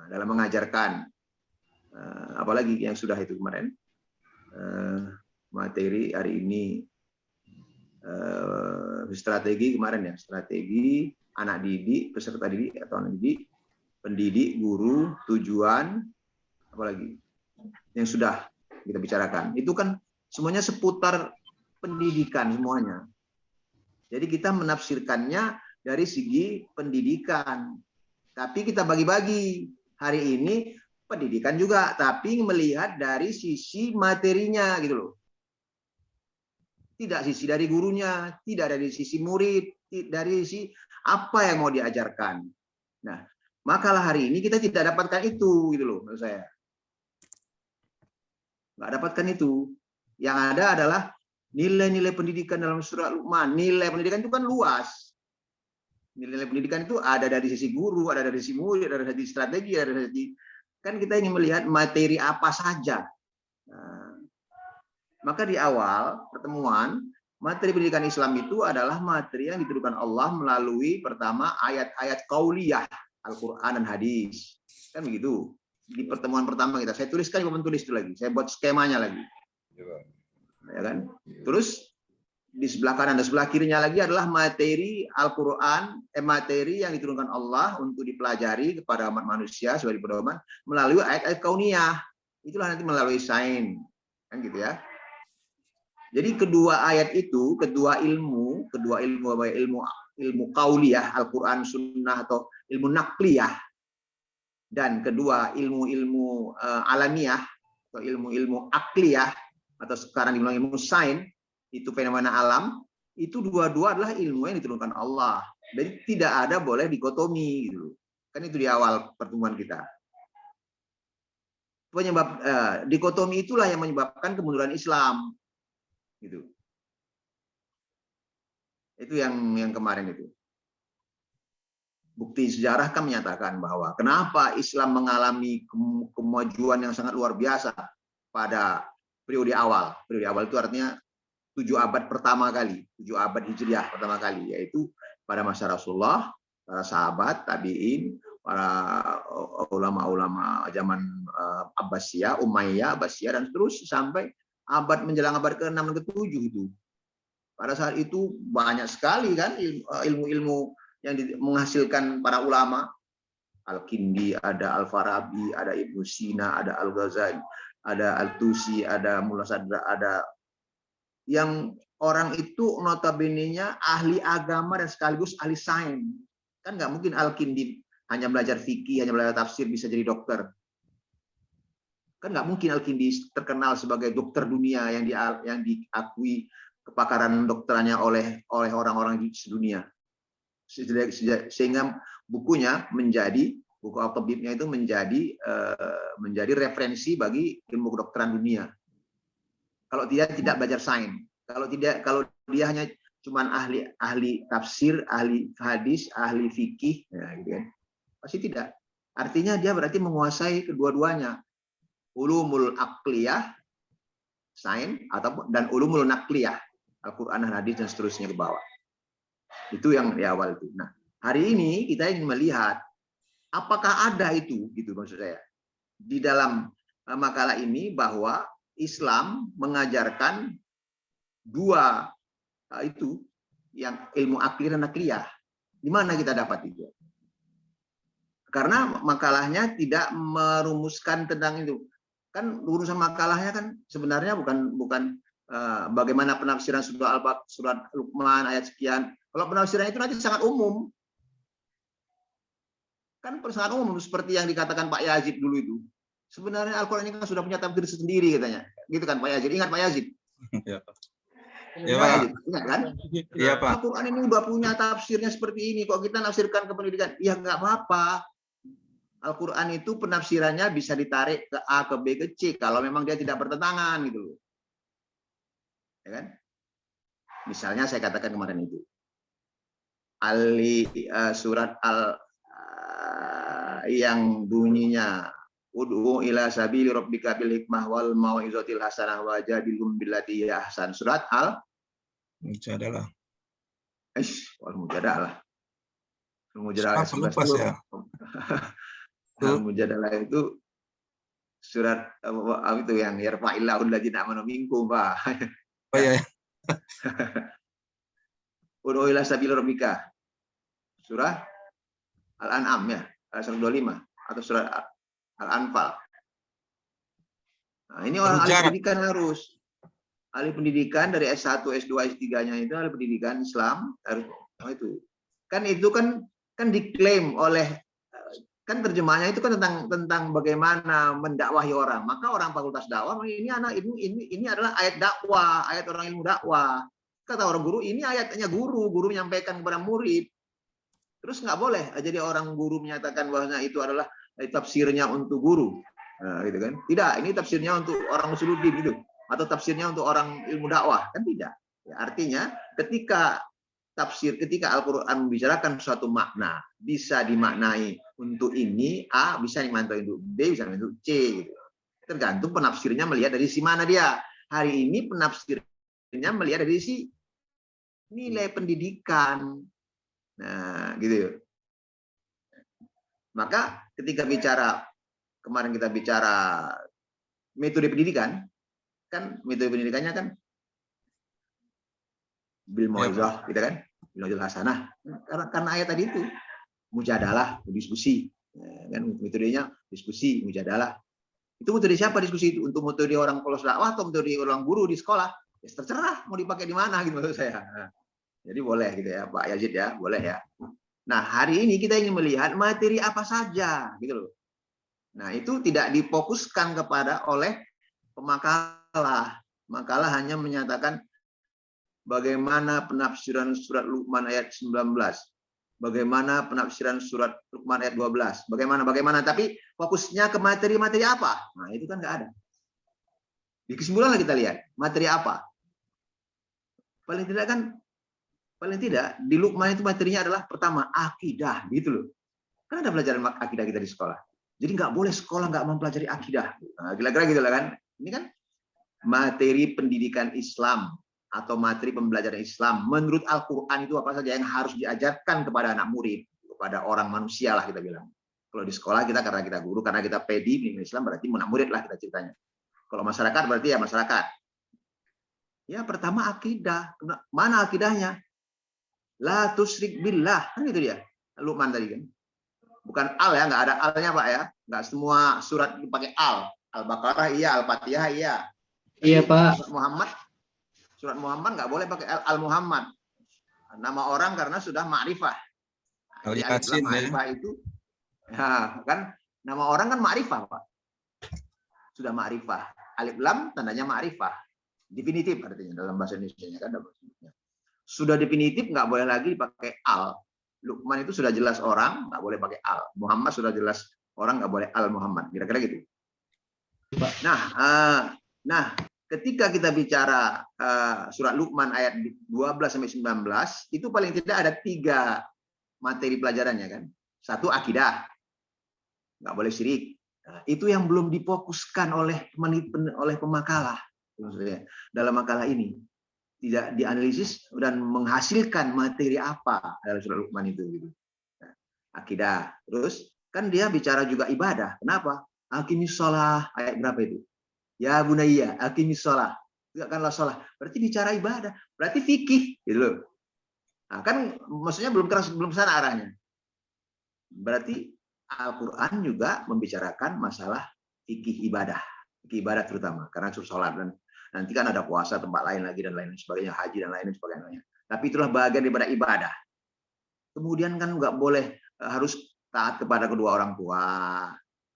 dalam mengajarkan, apalagi yang sudah itu kemarin, materi hari ini strategi kemarin ya, strategi anak didik, peserta didik atau anak didik, pendidik, guru, tujuan, apalagi yang sudah kita bicarakan. Itu kan semuanya seputar pendidikan semuanya. Jadi kita menafsirkannya dari segi pendidikan. Tapi kita bagi-bagi. Hari ini pendidikan juga, tapi melihat dari sisi materinya gitu loh. Tidak sisi dari gurunya, tidak dari sisi murid, dari sisi apa yang mau diajarkan. Nah, makalah hari ini kita tidak dapatkan itu, gitu loh, menurut saya. Nggak dapatkan itu. Yang ada adalah nilai-nilai pendidikan dalam surat Luqman. Nilai pendidikan itu kan luas. Nilai pendidikan itu ada dari sisi guru, ada dari sisi murid, ada dari sisi strategi, ada dari sisi, kan kita ingin melihat materi apa saja. Nah, maka di awal pertemuan, materi pendidikan Islam itu adalah materi yang diturunkan Allah melalui pertama ayat-ayat qauliyah, Al-Quran dan hadis. Kan begitu. Di pertemuan pertama kita, saya tuliskan, saya tulis itu lagi. Saya buat skemanya lagi. Ya kan? Terus di sebelah kanan dan sebelah kirinya lagi adalah materi Al-Quran, materi yang diturunkan Allah untuk dipelajari kepada umat manusia sebagai pedoman melalui ayat-ayat kauniyah. Itulah nanti melalui sains. Kan gitu ya. Jadi kedua ayat itu, kedua ilmu qauliyah, Al-Quran, Sunnah atau ilmu nakliyah, dan kedua ilmu-ilmu alamiah atau ilmu-ilmu akliyah, atau sekarang dibilang ilmu sains, itu fenomena alam, itu dua-dua adalah ilmu yang diturunkan Allah. Jadi tidak ada boleh dikotomi gitu. Kan itu di awal pertemuan kita. Penyebab dikotomi itulah yang menyebabkan kemunduran Islam. Gitu. Itu yang kemarin itu. Bukti sejarah kan menyatakan bahwa kenapa Islam mengalami kemajuan yang sangat luar biasa pada periode awal. Periode awal itu artinya 7 abad pertama kali, 7 abad Hijriah pertama kali, yaitu pada masa Rasulullah, para sahabat, tabi'in, para ulama-ulama zaman Abbasiyah, Umayyah, Abbasiyah, dan terus sampai menjelang abad ke-6 dan ke-7 itu. Pada saat itu banyak sekali kan ilmu-ilmu yang menghasilkan para ulama. Al-Kindi, ada Al-Farabi, ada Ibnu Sina, ada Al-Ghazali, ada Al-Tusi, ada Mullah Sadra, ada yang orang itu notabene-nya ahli agama dan sekaligus ahli sains. Kan nggak mungkin Al-Kindi hanya belajar fikih, hanya belajar tafsir bisa jadi dokter. Kan nggak mungkin Al-Kindi terkenal sebagai dokter dunia yang diakui kepakaran dokterannya oleh orang-orang di sedunia. Sehingga bukunya buku Al-Tabibnya itu menjadi referensi bagi ilmu kedokteran dunia. Kalau dia tidak belajar sains, kalau dia hanya cuman ahli tafsir, ahli hadis, ahli fikih, ya, gitu kan. Pasti tidak. Artinya dia berarti menguasai kedua-duanya. Ulumul aqliyah, sains, dan ulumul naqliyah, Al-Qur'an, hadis, dan seterusnya ke bawah. Itu yang di awal itu. Nah, hari ini kita ingin melihat apakah ada itu, gitu maksud saya. Di dalam makalah ini bahwa Islam mengajarkan dua itu, yang ilmu akli dan nakliyah. Di mana kita dapat itu? Karena makalahnya tidak merumuskan tentang itu. Kan urusan makalahnya kan sebenarnya bukan bagaimana penafsiran surat Luqman ayat sekian. Kalau penafsiran itu nanti sangat umum. Kan sangat umum seperti yang dikatakan Pak Yazid dulu itu. Sebenarnya Al-Quran ini kan sudah punya tafsir sendiri katanya. Gitu kan Pak Yazid. Ingat Pak Yazid? Ya, Pak. Ya, Pak. Ingat kan? Iya, Pak. Al-Quran ini udah punya tafsirnya seperti ini. Kok kita nafsirkan ke pendidikan? Ya nggak apa-apa. Al-Quran itu penafsirannya bisa ditarik ke A, ke B, ke C. Kalau memang dia tidak bertentangan gitu loh. Ya kan? Misalnya saya katakan kemarin itu. Surat yang bunyinya ud'u ila sabili rabbika bil hikmah wal mau'izatil hasanah wajadilhum billati hiya ahsan. Surat Al-Mujadalah. Al-Mujadalah. Al-Mujadalah ya. Al-Mujadalah itu surat itu yang yarfa'illahu alladziina aamanu minkum, Pak. Oh iya. Ud'u ila sabili rabbika. Surah Al-An'am ya, surat 25 atau surat Al-Anfal. Nah, ini orang ahli pendidikan harus. Ahli pendidikan dari S1, S2, S3-nya itu ahli pendidikan Islam harus itu. Kan itu kan diklaim oleh kan terjemahnya itu kan tentang bagaimana mendakwahi orang. Maka orang fakultas dakwah ini adalah ayat dakwah, ayat orang ilmu dakwah. Kata orang guru ini ayatnya guru menyampaikan kepada murid. Terus nggak boleh jadi orang guru menyatakan bahwa itu adalah tafsirnya untuk guru, nah, gitu kan? Tidak, ini tafsirnya untuk orang usuluddin gitu, atau tafsirnya untuk orang ilmu dakwah, kan tidak. Ya, artinya ketika Al-Quran membicarakan suatu makna bisa dimaknai untuk ini A, bisa dimaknai untuk B, bisa dimaknai untuk C, gitu. Tergantung penafsirnya melihat dari si mana dia. Hari ini penafsirnya melihat dari si nilai pendidikan. Nah, gitu. Maka ketika kemarin kita bicara metode pendidikan, kan metode pendidikannya kan bil mau'izah, gitu kan? Bil mau'izatil hasanah. Karena ayat tadi itu mujadalah, diskusi. Kan metodenya diskusi, mujadalah. Itu metode siapa diskusi itu? Untuk metode orang polos dakwah atau metode orang guru di sekolah? Ya terserah mau dipakai di mana gitu maksud saya. Jadi boleh gitu ya Pak Yazid ya, boleh ya. Nah, hari ini kita ingin melihat materi apa saja gitu loh. Nah, itu tidak difokuskan oleh pemakalah. Makalah hanya menyatakan bagaimana penafsiran surat Luqman ayat 19. Bagaimana penafsiran surat Luqman ayat 12. Bagaimana. Tapi fokusnya ke materi-materi apa? Nah, itu kan nggak ada. Di kesimpulan kita lihat, materi apa? Paling tidak di Luqman itu materinya adalah pertama, akidah. Gitu loh. Kan ada pelajaran akidah kita di sekolah. Jadi nggak boleh sekolah nggak mempelajari akidah. Nah, kira-kira gitu lah kan. Ini kan materi pendidikan Islam atau materi pembelajaran Islam. Menurut Al-Quran itu apa saja yang harus diajarkan kepada anak murid, kepada orang manusia lah kita bilang. Kalau di sekolah kita karena kita guru, karena kita pedi pendidikan Islam berarti anak murid lah kita ceritanya. Kalau masyarakat berarti ya masyarakat. Ya pertama akidah. Mana akidahnya? La tusyrik billah. Kan itu dia. Luqman tadi kan. Bukan al ya, nggak ada alnya Pak ya. Nggak semua surat dipakai al. Al-Baqarah iya, Al-Fatihah iya. Iya Pak. Surat Muhammad nggak boleh pakai Al-Muhammad. Nama orang karena sudah ma'rifah. Jadi alif lam ma'rifah itu, ya kan nama orang kan ma'rifah Pak. Sudah ma'rifah. Alif lam tandanya ma'rifah. Definitif artinya dalam bahasa Indonesia kan. Sudah definitif nggak boleh lagi pakai al. Luqman itu sudah jelas orang, nggak boleh pakai al. Muhammad sudah jelas orang, nggak boleh al Muhammad. Kira-kira gitu. Nah, ketika kita bicara surat Luqman ayat 12-19, itu paling tidak ada 3 materi pelajarannya kan. 1 akidah, nggak boleh syirik. Nah, itu yang belum difokuskan oleh pemakalah. Maksudnya, dalam makalah ini tidak dianalisis dan menghasilkan materi apa dalam surat Luqman itu. Gitu. Nah, akidah. Terus kan dia bicara juga ibadah. Kenapa? Aqimis shalah ayat berapa itu? Ya bunayya, aqimis shalah. Tegakkanlah shalah. Berarti bicara ibadah. Berarti fikih, gitu loh. Nah, kan maksudnya belum sana arahnya. Berarti Al-Qur'an juga membicarakan masalah fikih ibadah. Fikih ibadah terutama karena suruh sholat dan nanti kan ada puasa tempat lain lagi dan lain sebagainya, haji dan lain sebagainya. Tapi itulah bagian daripada ibadah. Kemudian kan nggak boleh harus taat kepada kedua orang tua,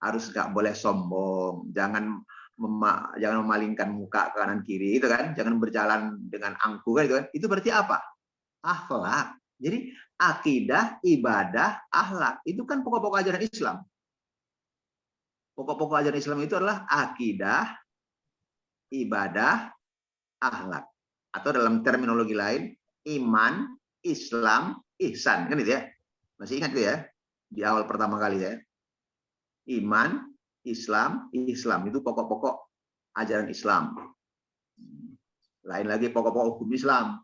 harus nggak boleh sombong, jangan memalingkan muka ke kanan kiri, itu kan, jangan berjalan dengan angkuh kan, itu kan. Itu berarti apa? Akhlak. Jadi akidah, ibadah, akhlak itu kan pokok-pokok ajaran Islam. Pokok-pokok ajaran Islam itu adalah akidah, ibadah, akhlak. Atau dalam terminologi lain, iman, Islam, ihsan. Kan itu ya? Masih ingat itu ya? Di awal pertama kali ya. Iman, Islam, Islam. Itu pokok-pokok ajaran Islam. Lain lagi pokok-pokok hukum Islam.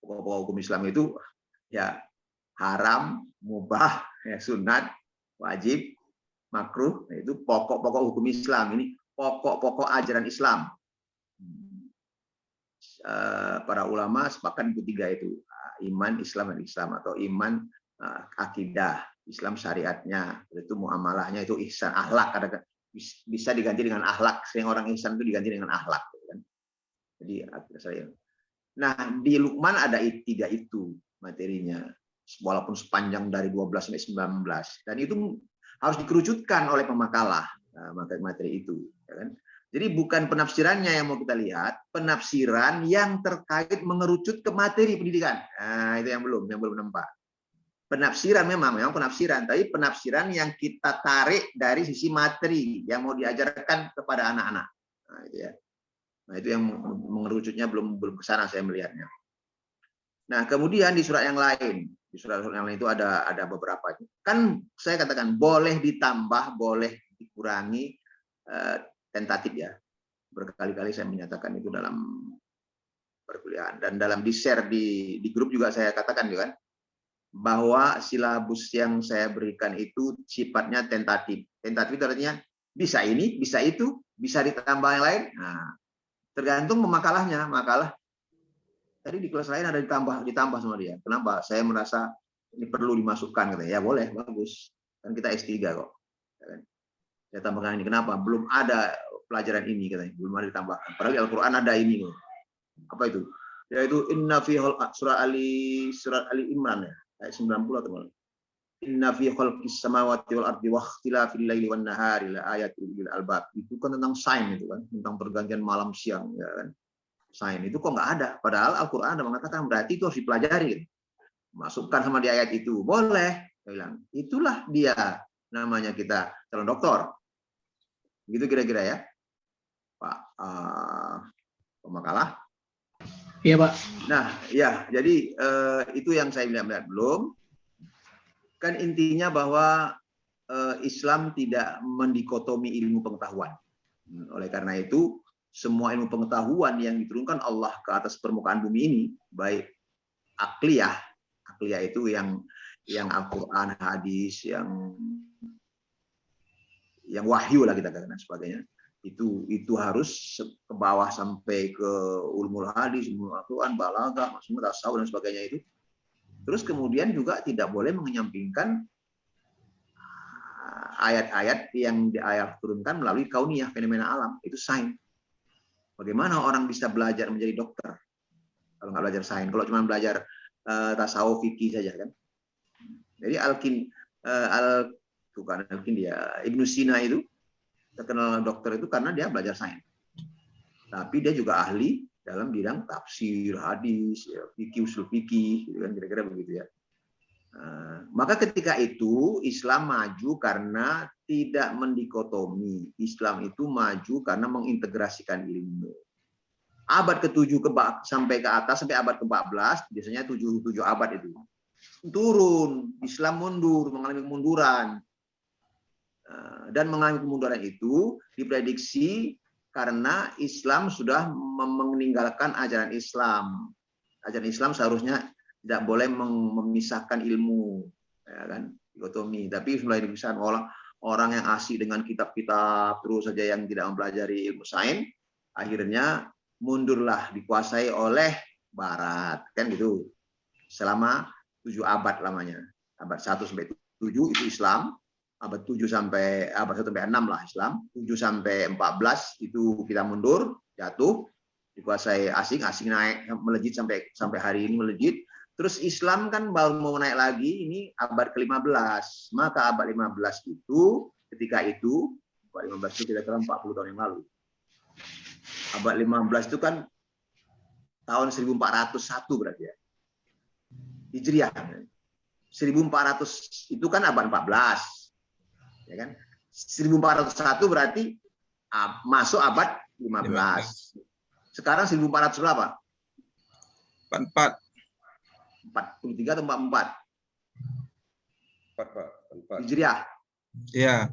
Pokok-pokok hukum Islam itu ya haram, mubah, ya, sunat, wajib, makruh. Itu pokok-pokok hukum Islam. Ini pokok-pokok ajaran Islam. Para ulama sepakat itu 3 itu. Iman, Islam, dan Islam. Atau iman, akidah, Islam syariatnya, itu muamalahnya, itu ihsan, akhlak. Bisa diganti dengan akhlak. Sering orang ihsan itu diganti dengan akhlak. Jadi, nah, di Luqman ada 3 itu materinya. Walaupun sepanjang dari 12 sampai 19. Dan itu harus dikerucutkan oleh pemakalah materi itu. Ya kan? Jadi bukan penafsirannya yang mau kita lihat, penafsiran yang terkait mengerucut ke materi pendidikan. Nah, itu yang belum nampak. Penafsiran memang penafsiran, tapi penafsiran yang kita tarik dari sisi materi yang mau diajarkan kepada anak-anak. Nah, itu ya. Nah, itu yang mengerucutnya belum ke sana saya melihatnya. Nah, kemudian di surat yang lain, itu ada beberapa. Kan saya katakan boleh ditambah, boleh dikurangi, tentatif ya. Berkali-kali saya menyatakan itu dalam perkuliahan dan dalam di-share di grup juga saya katakan juga kan bahwa silabus yang saya berikan itu sifatnya tentatif. Tentatif itu artinya bisa ini, bisa itu, bisa ditambah yang lain. Nah, tergantung pemakalahnya. Makalah tadi di kelas lain ada ditambah sama dia. Kenapa? Saya merasa ini perlu dimasukkan katanya. Ya boleh, bagus. Kan kita S3 kok. Saya tambahkan ini. Kenapa? Belum ada pelajaran ini katanya. Belum ada ditambahkan. Padahal Al-Qur'an ada ini kok. Apa itu? Yaitu inna fi surat Ali Imran ya. Ayat 90 atau Inna fi khalqis samawati wal ardi wa ikhtilafil laili wan nahari la ayatil lil albab. Itu kan tentang sains itu kan, tentang pergantian malam siang ya kan. Sains itu kok nggak ada, padahal Al-Qur'an ada mengatakan berarti itu harus dipelajari. Masukkan sama di ayat itu. Boleh. Saya bilang, itulah dia namanya kita calon doktor. Gitu kira-kira ya. Pak Pemakalah. Iya, Pak. Nah, ya, jadi itu yang saya lihat belum. Kan intinya bahwa Islam tidak mendikotomi ilmu pengetahuan. Oleh karena itu, semua ilmu pengetahuan yang diturunkan Allah ke atas permukaan bumi ini, baik akliyah itu yang Al-Quran, hadis, yang wahyu lah kita katakan sebagainya. Itu harus ke bawah sampai ke ulumul hadis, ulumul Al-Quran, balaghah, maksudnya tasawuf dan sebagainya itu. Terus kemudian juga tidak boleh mengenyampingkan ayat-ayat yang Allah turunkan melalui kauniyah, fenomena alam, itu sains. Bagaimana orang bisa belajar menjadi dokter kalau nggak belajar sains? Kalau cuma belajar tasawuf fikih saja kan. Jadi Ibnu Sina itu terkenal dokter itu karena dia belajar sains. Tapi dia juga ahli dalam bidang tafsir, hadis, ya, fikih, usul fikih, gitu kan, kira-kira begitu ya. Maka ketika itu Islam maju karena tidak mendikotomi. Islam itu maju karena mengintegrasikan ilmu. Abad ke-7 sampai ke atas, sampai abad ke-14, biasanya 7 abad itu. Turun, Islam mundur, mengalami kemunduran. Dan mengalami kemunduran itu diprediksi karena Islam sudah meninggalkan ajaran Islam. Ajaran Islam seharusnya tidak boleh memisahkan ilmu, ya kan, dikotomi. Tapi mulai dipisahkan orang yang asik dengan kitab-kitab terus saja yang tidak mempelajari ilmu sains, akhirnya mundurlah, dikuasai oleh Barat, kan gitu. Selama 7 abad lamanya, abad 1 sampai 7 itu Islam. Abad 7 sampai abad 1 sampai 6 lah Islam, 7 sampai 14 itu kita mundur, jatuh, dikuasai asing naik melejit sampai hari ini melejit. Terus Islam kan baru mau naik lagi ini abad ke-15. Maka abad 15 itu ketika itu abad 15 itu kira-kira 40 tahun yang lalu. Abad 15 itu kan tahun 1401 berarti ya. Hijriah. 1400 itu kan abad 14. Ya kan? 1401 berarti masuk abad 15. Sekarang 1400 berapa? 44. 43 atau 44? 44. Hijriah. Iya.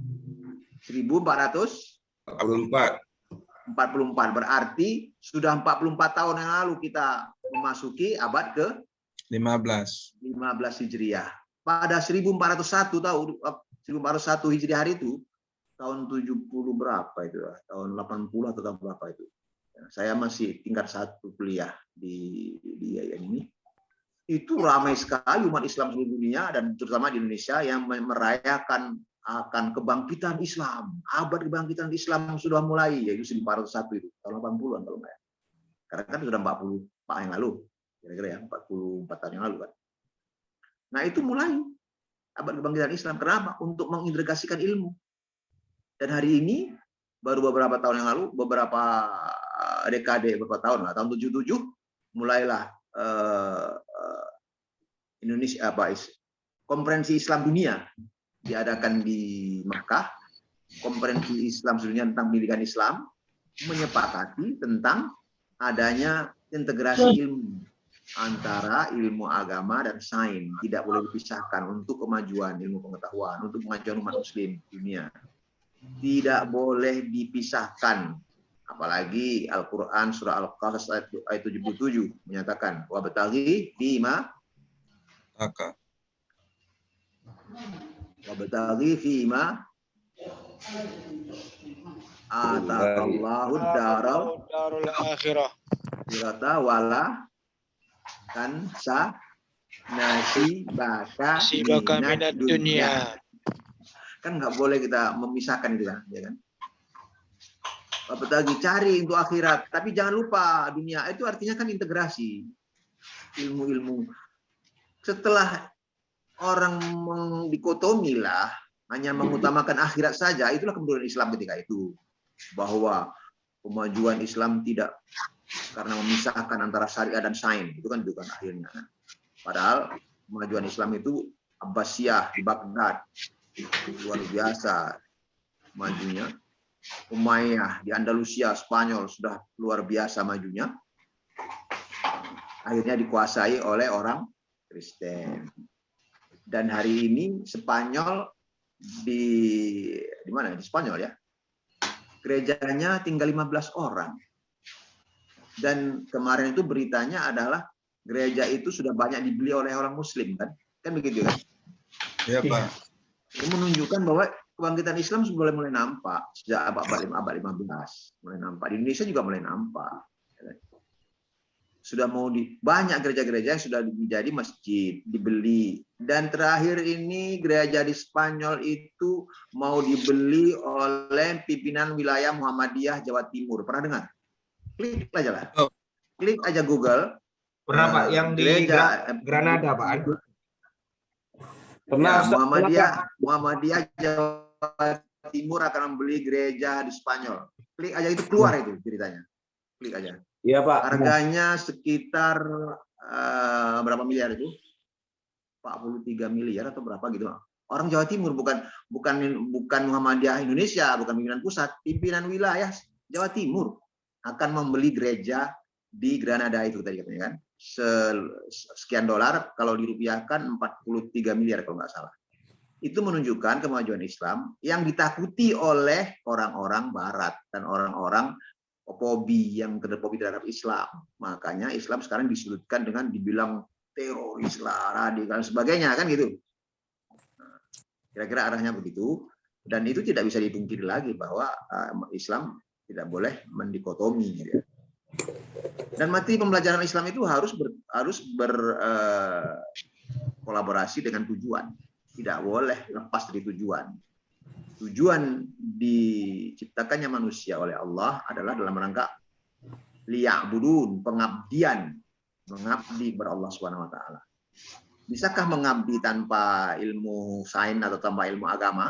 1444. 44 berarti sudah 44 tahun yang lalu kita memasuki abad ke 15 Hijriah. Pada 1401 tahun 1401 Hijriah hari itu tahun 70 berapa itu? Tahun 80 atau tahun berapa itu? Saya masih tingkat 1 kuliah di yang ini. Itu ramai sekali umat Islam seluruh dunia dan terutama di Indonesia yang merayakan akan kebangkitan Islam. Abad kebangkitan Islam sudah mulai, yaitu 1401 itu, tahun 80-an kalau enggak. Karena kan sudah 44 yang lalu, kira-kira ya, 44 tahun yang lalu kan. Nah itu mulai abad kebangkitan Islam. Kenapa? Untuk mengintegrasikan ilmu. Dan hari ini, baru beberapa tahun yang lalu, beberapa dekade, beberapa tahun lah, tahun 77, mulailah Indonesia konferensi Islam dunia diadakan di Makkah. Konferensi Islam dunia tentang pendidikan Islam menyepakati tentang adanya integrasi ilmu antara ilmu agama dan sains, tidak boleh dipisahkan untuk kemajuan ilmu pengetahuan, untuk kemajuan umat muslim dunia. Tidak boleh dipisahkan. Apalagi Al-Quran surah Al-Qasas ayat 77 menyatakan wabtaghi fima atakallahu darul akhirah wala tansa nasibaka minad dunya. Kan nggak boleh kita memisahkan gitu kan, ya kan? Apalagi cari untuk akhirat, tapi jangan lupa dunia. Itu artinya kan integrasi ilmu-ilmu. Setelah orang dikotomi lah, hanya mengutamakan akhirat saja, itulah kemunduran Islam ketika itu. Bahwa kemajuan Islam tidak karena memisahkan antara syariat dan sains, itu kan juga akhirnya. Padahal kemajuan Islam itu Abbasiyah di Baghdad, luar biasa majunya. Umayyah di Andalusia, Spanyol sudah luar biasa majunya. Akhirnya dikuasai oleh orang Kristen. Dan hari ini Spanyol di mana? Di Spanyol ya. Gerejanya tinggal 15 orang. Dan kemarin itu beritanya adalah gereja itu sudah banyak dibeli oleh orang Muslim kan? Kan begitu kan? Ya, Pak. Itu menunjukkan bahwa kebangkitan Islam sudah mulai nampak sejak abad 15, mulai nampak. Di Indonesia juga mulai nampak. Sudah mau banyak gereja-gereja yang sudah menjadi masjid, dibeli. Dan terakhir ini gereja di Spanyol itu mau dibeli oleh pimpinan wilayah Muhammadiyah Jawa Timur. Pernah dengar? Klik aja lah. Klik aja Google. Pernah Pak, yang di Granada Pak? Pernah. Muhammadiyah Jawa Timur akan membeli gereja di Spanyol. Klik aja itu keluar itu ceritanya. Klik aja. Iya Pak. Harganya sekitar berapa miliar itu? 43 miliar atau berapa gitu. Orang Jawa Timur bukan Muhammadiyah Indonesia, bukan pimpinan pusat, pimpinan wilayah Jawa Timur akan membeli gereja di Granada itu tadi katanya kan. Sekian dolar, kalau dirupiahkan 43 miliar kalau nggak salah. Itu menunjukkan kemajuan Islam yang ditakuti oleh orang-orang Barat dan orang-orang opobi yang terfobi terhadap Islam. Makanya Islam sekarang disudutkan dengan dibilang teroris lah, radikal dan sebagainya kan gitu. Kira-kira arahnya begitu. Dan itu tidak bisa dipungkiri lagi bahwa Islam tidak boleh mendikotomi. Gitu. Dan materi pembelajaran Islam itu harus berkolaborasi dengan tujuan. Tidak boleh lepas dari tujuan. Tujuan diciptakannya manusia oleh Allah adalah dalam rangka liya'budun, pengabdian, mengabdi kepada Allah Subhanahu wa taala. Bisakah mengabdi tanpa ilmu sains atau tanpa ilmu agama?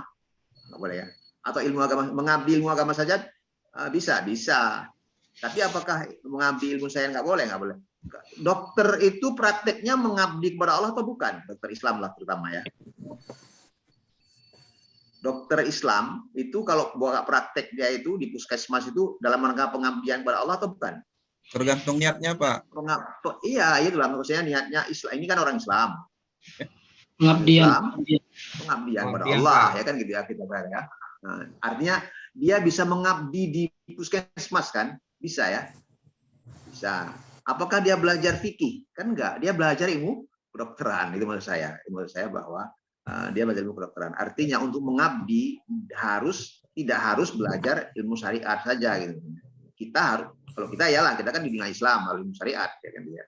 Nggak boleh ya. Atau ilmu agama, mengabdi ilmu agama saja bisa. Tapi apakah mengabdi ilmu sains nggak boleh? Nggak boleh. Dokter itu prakteknya mengabdi kepada Allah atau bukan? Dokter Islam lah terutama ya. Dokter Islam itu kalau buat praktek dia itu di puskesmas itu dalam rangka pengabdian kepada Allah atau bukan? Tergantung niatnya, Pak. Iya, itu lah maksudnya niatnya Islam. Ini kan orang Islam. Pengabdian. Pengabdian kepada Allah ya kan gitu ya kita ya. Nah, artinya dia bisa mengabdi di puskesmas kan? Bisa ya? Bisa. Apakah dia belajar fikih? Kan enggak, dia belajar ilmu kedokteran. Itu menurut saya. Menurut saya bahwa dia belajar ilmu kedokteran. Artinya untuk mengabdi tidak harus belajar ilmu syariat saja gitu. Kita harus, kalau kita ya lah, kita kan di dunia Islam, ilmu syariat ya kan dia.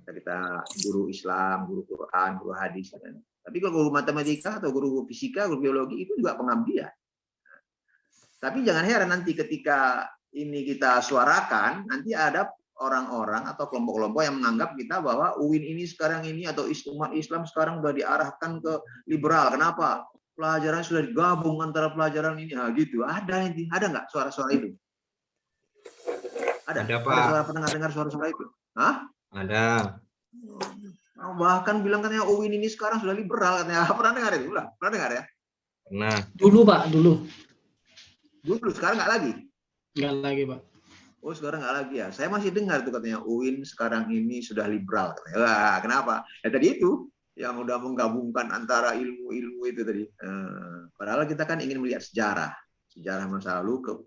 Kita guru Islam, guru Quran, guru hadis kan. Tapi kalau guru matematika atau guru fisika, guru biologi itu juga pengabdian. Tapi jangan heran nanti ketika ini kita suarakan, nanti ada orang-orang atau kelompok-kelompok yang menganggap kita bahwa UIN ini sekarang ini atau umat Islam sekarang sudah diarahkan ke liberal. Kenapa? Pelajaran sudah digabung antara pelajaran ini. Nah, gitu. Ada nggak suara-suara itu? Ada Pak. Ada suara pernah dengar suara-suara itu? Hah? Ada. Bahkan bilang katanya UIN ini sekarang sudah liberal katanya. Pernah dengar itu? Pernah dengar ya? Pernah. Dulu Pak, dulu. Sekarang nggak lagi? Nggak lagi Pak. Oh sekarang nggak lagi ya. Saya masih dengar tuh katanya UIN sekarang ini sudah liberal. Wah, kenapa? Ya tadi itu yang udah menggabungkan antara ilmu-ilmu itu tadi. Padahal kita kan ingin melihat sejarah masa lalu.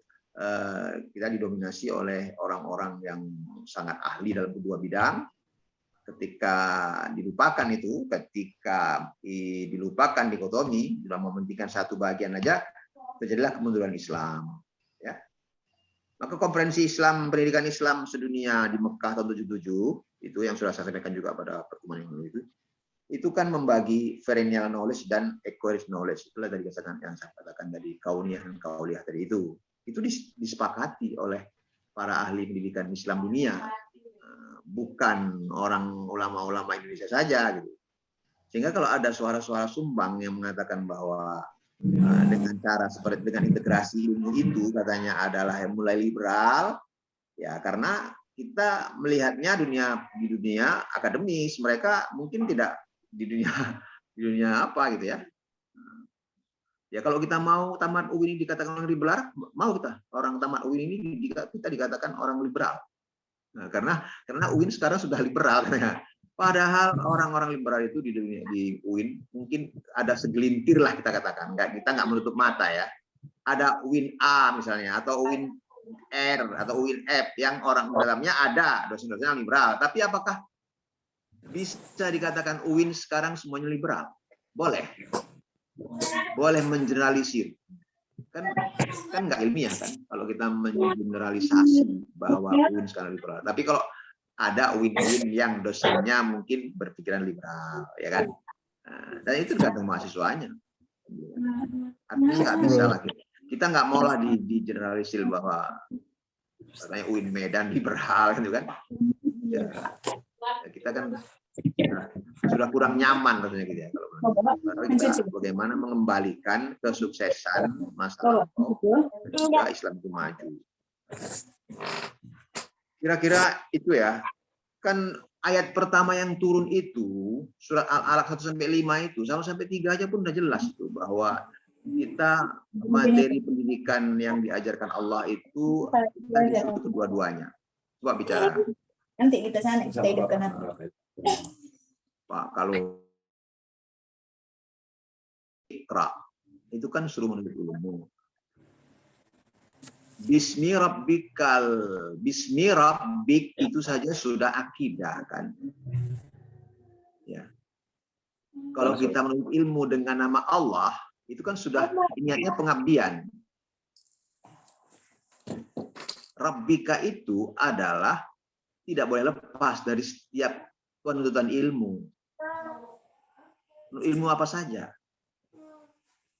Kita didominasi oleh orang-orang yang sangat ahli dalam kedua bidang. Ketika dilupakan dikotomi, sudah mementingkan satu bagian aja, terjadilah kemunduran Islam. Ya. Maka konferensi Islam, pendidikan Islam sedunia di Mekah tahun 77, itu yang sudah saya sampaikan juga pada pertemuan yang lalu itu kan membagi perennial knowledge dan acquired knowledge. Itulah tadi yang saya katakan tadi, kauniyah dan kauliyah tadi itu. Itu disepakati oleh para ahli pendidikan Islam dunia, bukan orang ulama-ulama Indonesia saja gitu. Sehingga kalau ada suara-suara sumbang yang mengatakan bahwa dengan cara seperti dengan integrasi ilmu itu katanya adalah yang mulai liberal, ya karena kita melihatnya di dunia akademis, mereka mungkin tidak di dunia apa gitu ya. Ya kalau kita mau tamat UIN ini dikatakan orang liberal, mau kita orang tamat UIN ini kita dikatakan orang liberal. Nah, karena UIN sekarang sudah liberal. Padahal orang-orang liberal itu di dunia di UIN mungkin ada segelintir lah kita katakan. Kita nggak menutup mata ya. Ada UIN A misalnya atau UIN R atau UIN F yang orang dalamnya ada dosen-dosen yang liberal. Tapi apakah bisa dikatakan UIN sekarang semuanya liberal? Boleh. Boleh mengeneralisir. Kan nggak ilmiah kan kalau kita mengeneralisasi bahwa UIN sekarang liberal. Tapi kalau ada UIN yang dosennya mungkin berpikiran liberal, ya kan? Nah, dan itu tergantung mahasiswanya. Artinya nggak bisa lagi. Kita nggak mau lah di generalisir bahwa katanya UIN Medan liberal, gitu kan? Ya, kita kan sudah kurang nyaman rasanya gitu ya. Kalau kita bagaimana mengembalikan kesuksesan masa lampau ketika Islam itu maju. Kira-kira itu ya. Kan ayat pertama yang turun itu, surat Al-Alaq 1-5 itu, sampai 3 aja pun udah jelas itu, bahwa kita materi pendidikan yang diajarkan Allah itu kita disuruh kedua-duanya. Coba bicara. Nanti kita sana, kita hidupkan nanti. Pak, kalau Iqra, itu kan suruh menuntut ilmu. Bismi rabbik itu saja sudah akidah kan. Ya. Kalau kita menuntut ilmu dengan nama Allah, itu kan sudah niatnya pengabdian. Rabbika itu adalah tidak boleh lepas dari setiap penuntutan ilmu. Ilmu apa saja?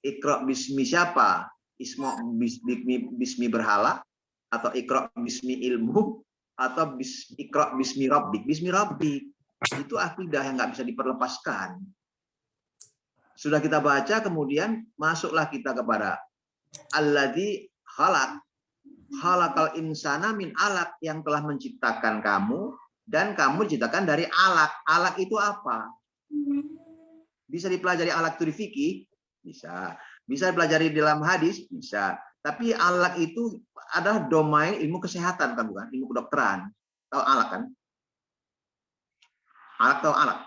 Iqra bismi siapa? Bismi berhala, atau Iqra bismi ilmu, atau Iqra bismi rabbik. Bismi rabbik itu akidah yang nggak bisa diperlepaskan. Sudah kita baca, kemudian masuklah kita kepada alladzi khalaqal insana min alaq, yang telah menciptakan kamu dan kamu diciptakan dari alaq. Alaq itu apa? Bisa dipelajari alaq itu di fikih? Bisa. Bisa dipelajari dalam hadis? Bisa. Tapi alaq itu adalah domain ilmu kesehatan, kan bukan? Ilmu kedokteran. Tahu alaq kan? Alaq tahu alaq?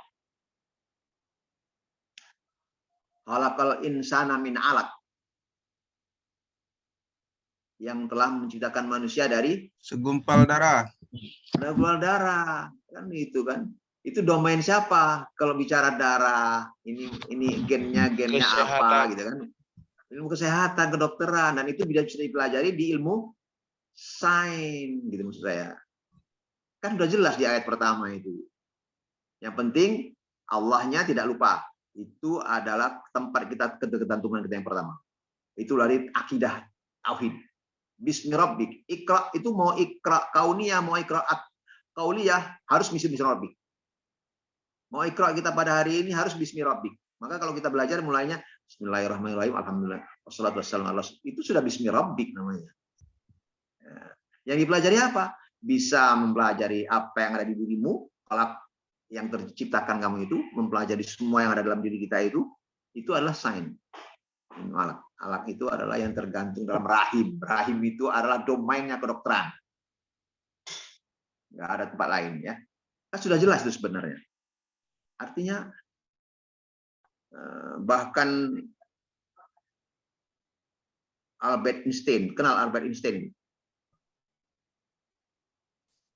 Khalaqal insana min alaq. Yang telah menciptakan manusia dari segumpal darah. Segumpal darah. Kan itu kan. Itu domain siapa? Kalau bicara darah, ini gennya apa gitu kan? Ilmu kesehatan, kedokteran, dan itu bisa dipelajari di ilmu sains, gitu maksud saya. Kan sudah jelas di ayat pertama itu. Yang penting Allahnya tidak lupa. Itu adalah tempat kita ketergantungan kita yang pertama. Itu dari akidah tauhid. Bismi rabbik. Iqra itu mau iqra kauniyah, mau iqra kauliyah, harus bismi rabbik. Mau iqra kita pada hari ini harus bismi rabbik. Maka kalau kita belajar mulainya Bismillahirrahmanirrahim, alhamdulillah, wassalatu wassalamu ala rasul. Itu sudah bismi rabbik namanya. Yang dipelajari apa? Bisa mempelajari apa yang ada di dirimu, alaq yang terciptakan kamu itu, mempelajari semua yang ada dalam diri kita itu adalah sains. Alaq. Alaq itu adalah yang tergantung dalam rahim. Rahim itu adalah domainnya kedokteran. Nggak ada tempat lain ya. Kan sudah jelas itu sebenarnya. Artinya bahkan Albert Einstein, kenal Albert Einstein?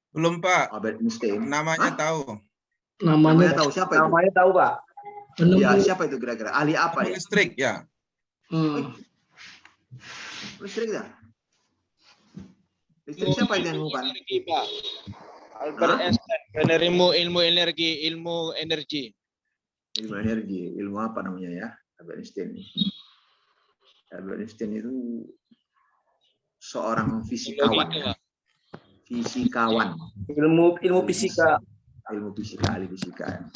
Belum, Pak. Albert Einstein. Namanya tahu. Namanya tahu, siapa itu? Namanya tahu, Pak. Ya, siapa itu kira-kira? Ahli apa ya? Listrik ya. Listrik ya? Listrik siapa yang bukan? Albert Einstein, ilmu energi. Ilmu energi, ilmu apa namanya ya? Albert Einstein. Albert Einstein itu seorang fisikawan. Fisikawan. Ilmu fisika. ilmu fisika, ahli fisika.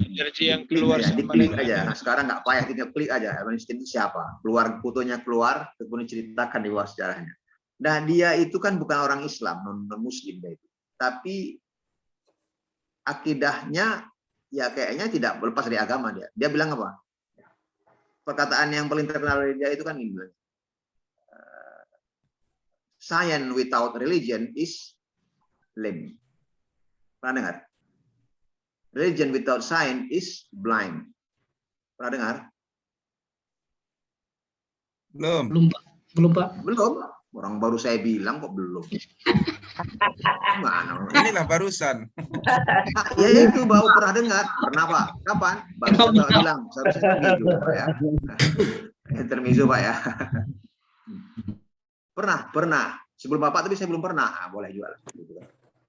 Energi yang keluar diklik aja. Nah, sekarang nggak payah, tinggal klik aja. Einstein itu siapa? Keluar fotonya keluar, kemudian ceritakan di bawah sejarahnya. Nah, dia itu kan bukan orang Islam, non Muslim dia itu. Tapi akidahnya ya kayaknya tidak lepas dari agama dia. Dia bilang apa? Perkataan yang paling terkenal dari dia itu kan ini. Science without religion is lame. Pernah dengar? Religion without science is blind. Pernah dengar? Belum. Belum Pak. Belum. Orang baru saya bilang kok belum. Mana? Inilah barusan. Ya itu baru pernah dengar. Pernah Pak? Kapan? Baru saya bilang. Seharusnya gitu Pak ya. Intermezzo Pak ya. Pernah. Sebelum Bapak tapi saya belum pernah. Nah, boleh jual.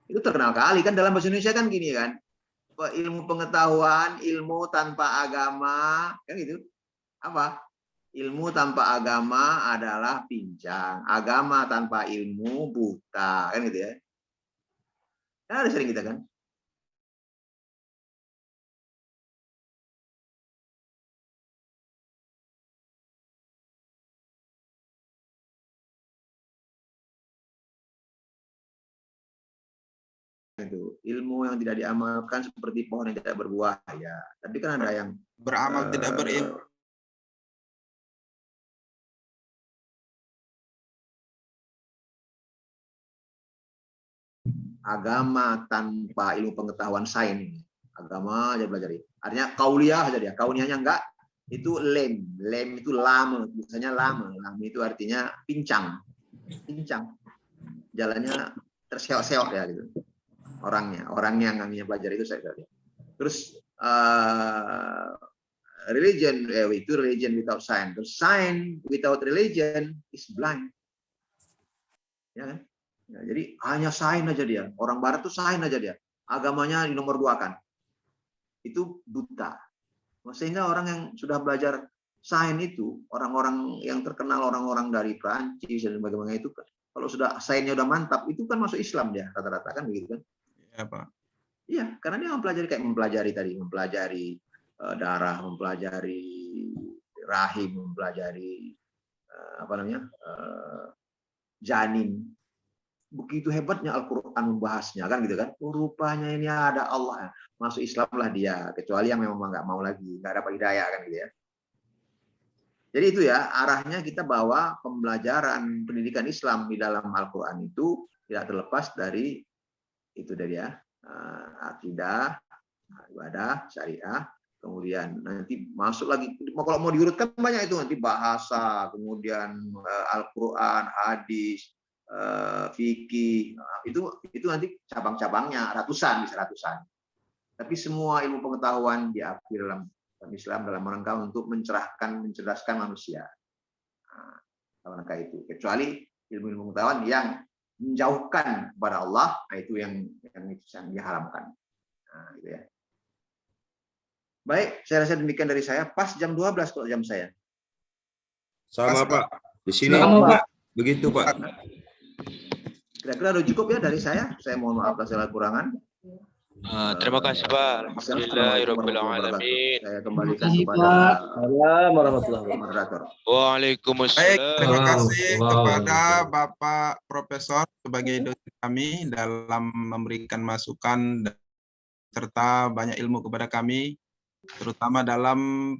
Itu terkenal kali kan dalam bahasa Indonesia kan gini kan. Ilmu pengetahuan, ilmu tanpa agama, kan gitu. Apa? Ilmu tanpa agama adalah pincang. Agama tanpa ilmu buta, kan gitu ya. Kan ada sering kita kan. Itu ilmu yang tidak diamalkan seperti pohon yang tidak berbuah ya. Tapi kan ada yang Beramal tidak berilmu. Agama tanpa ilmu pengetahuan sains. Agama aja belajar. Artinya kauliah aja dia. Kauniahnya enggak, itu lem. Lem itu lama, biasanya lama. Lama itu artinya pincang. Pincang. Jalannya terseok-seok ya gitu. Orangnya yang nggak belajar itu saya lihat. Terus religion without science. Terus science without religion is blind. Ya kan? Ya, jadi hanya sains aja dia. Orang Barat tuh sains aja dia. Agamanya dinomor 2-kan. Itu buta. Sehingga orang yang sudah belajar sains itu, orang-orang yang terkenal, orang-orang dari Prancis dan bagaimana itu, kalau sudah sainsnya udah mantap, itu kan masuk Islam dia rata-rata kan begitu kan? Ya, Pak. Iya, karena dia mempelajari darah, mempelajari rahim, mempelajari janin. Begitu hebatnya Al-Quran membahasnya kan gitu kan. Rupanya ini ada Allah. Masuk Islam lah dia. Kecuali yang memang nggak mau lagi, nggak dapat hidayah kan gitu ya. Jadi itu ya arahnya kita bawa pembelajaran pendidikan Islam di dalam Al-Quran itu tidak terlepas dari itu dari ya akidah, ibadah, syariah. Kemudian nanti masuk lagi kalau mau diurutkan banyak itu nanti bahasa, kemudian Al-Quran, hadis, fikih, itu nanti cabang-cabangnya ratusan, bisa ratusan. Tapi semua ilmu pengetahuan diakui dalam Islam dalam rangka untuk mencerdaskan manusia. Dalam rangka itu. Kecuali ilmu pengetahuan yang menjauhkan kepada Allah, itu yang diharamkan. Nah, gitu ya. Baik, saya rasa demikian dari saya. Pas jam 12 kalau jam saya. Sama Pak. Di sini Sama, Pak. Begitu Pak. Kira-kira udah cukup ya dari saya. Saya mohon maaf atas segala kekurangan. Terima kasih Pak. Alhamdulillahirabbil alamin. Saya kembalikan Terima kasih, kepada Assalamualaikum warahmatullahi wabarakatuh. moderator. Waalaikumsalam. Baik, terima kasih kepada Bapak Profesor sebagai dosen kami dalam memberikan masukan serta banyak ilmu kepada kami, terutama dalam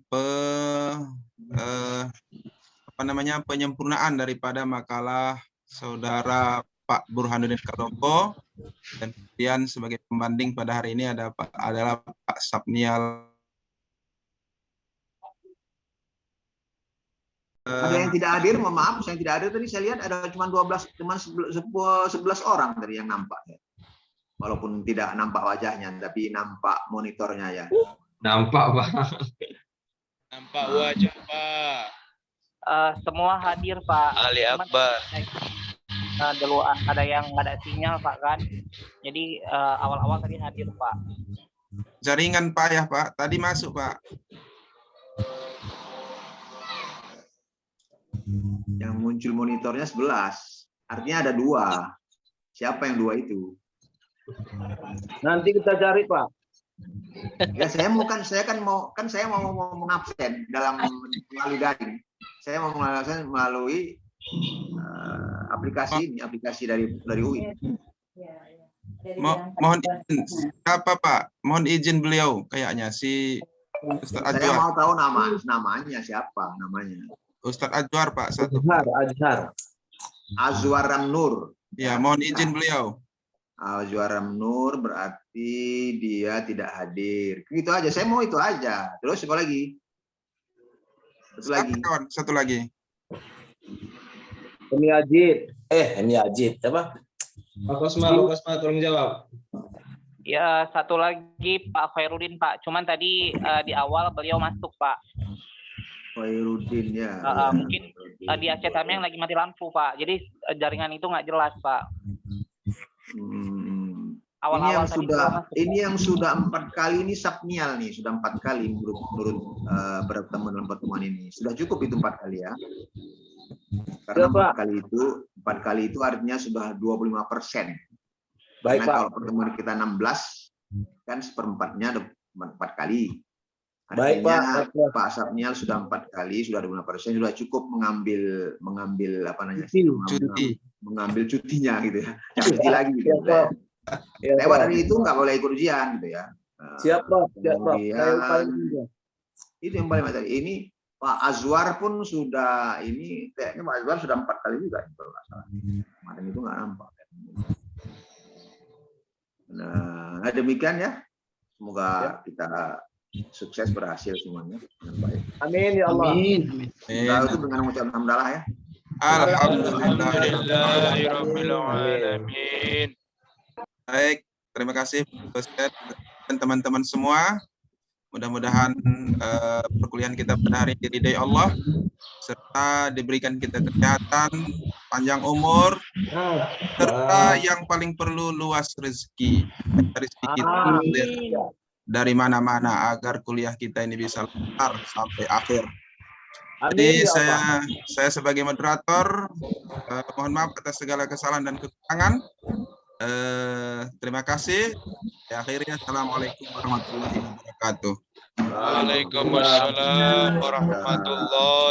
penyempurnaan daripada makalah saudara Pak Burhanuddin Kalopo, dan kemudian sebagai pembanding pada hari ini adalah Pak Sapnial. Ada yang tidak hadir, mohon maaf, saya tidak hadir tadi. Saya lihat ada cuma 11 orang tadi yang nampak ya. Walaupun tidak nampak wajahnya, tapi nampak monitornya ya. Nampak Pak. Nampak wajah Pak. Semua hadir Pak. Ali Akbar. Dulu ada yang nggak ada sinyal Pak kan. Jadi awal-awal tadi hadir Pak. Jaringan Pak ya Pak. Tadi masuk Pak. Yang muncul monitornya 11. Artinya ada 2. Siapa yang 2 itu? Nanti kita cari, Pak. Ya saya mau mengabsen melalui daring. Saya mau mengabsen melalui aplikasi dari UI. Mohon izin, siapa Pak? Mohon izin beliau kayaknya si Ustaz Saya Ajwar. mau tahu namanya siapa namanya. Ustaz Ajwar Pak satu. Azwar Ramnur. Ya, mohon izin beliau. Azwar Ramnur berarti dia tidak hadir. Gitu aja. Saya mau itu aja. Terus apa lagi? Satu lagi. Hemi Ajid. Apa? Pak Kosma, tolong jawab. Ya, satu lagi Pak Khairuddin, Pak. Cuman tadi di awal beliau masuk, Pak. Khairuddin ya. Mungkin di Aceh Tamiang lagi mati lampu, Pak. Jadi jaringan itu nggak jelas, Pak. Awal-awal ini yang sudah 4 kali ini Sapnial nih, sudah 4 kali menurut bertemu dalam pertemuan ini. Sudah cukup itu 4 kali ya. Karena 4 kali itu artinya sudah 25%. Baik, Karena Pak. kalau pertemuan kita 16 kan seperempatnya ada 4 kali. Baik, Artinya Pak. Pak Sapnial sudah 4 kali, sudah 25%, sudah cukup mengambil apa namanya? Mengambil cutinya gitu ya. Jangan cuti lagi gitu ya. Lewat dari itu nggak boleh ikut ujian gitu ya. Siap, Prof. Itu yang paling materi. Ini Pak Azwar pun sudah ini kayaknya Pak Azwar sudah 4 kali juga kalau nggak salah. Kemarin itu nggak nampak. Nah, demikian ya. Semoga kita sukses berhasil semuanya dengan baik. Amin ya Allah. Amin. Kita itu dengan mengucapkan hamdalah ya. Alhamdulillahirabbil alamin. Baik, terima kasih Ustaz dan teman-teman semua. Mudah-mudahan perkuliahan kita pada hari ini diridai Allah serta diberikan kita kesehatan, panjang umur, serta yang paling perlu luas rezeki. Rezeki kita mengalir dari mana-mana agar kuliah kita ini bisa lancar sampai akhir. Jadi saya sebagai moderator mohon maaf atas segala kesalahan dan kekurangan. Terima kasih. Akhirnya assalamualaikum warahmatullahi wabarakatuh. Waalaikumsalam warahmatullahi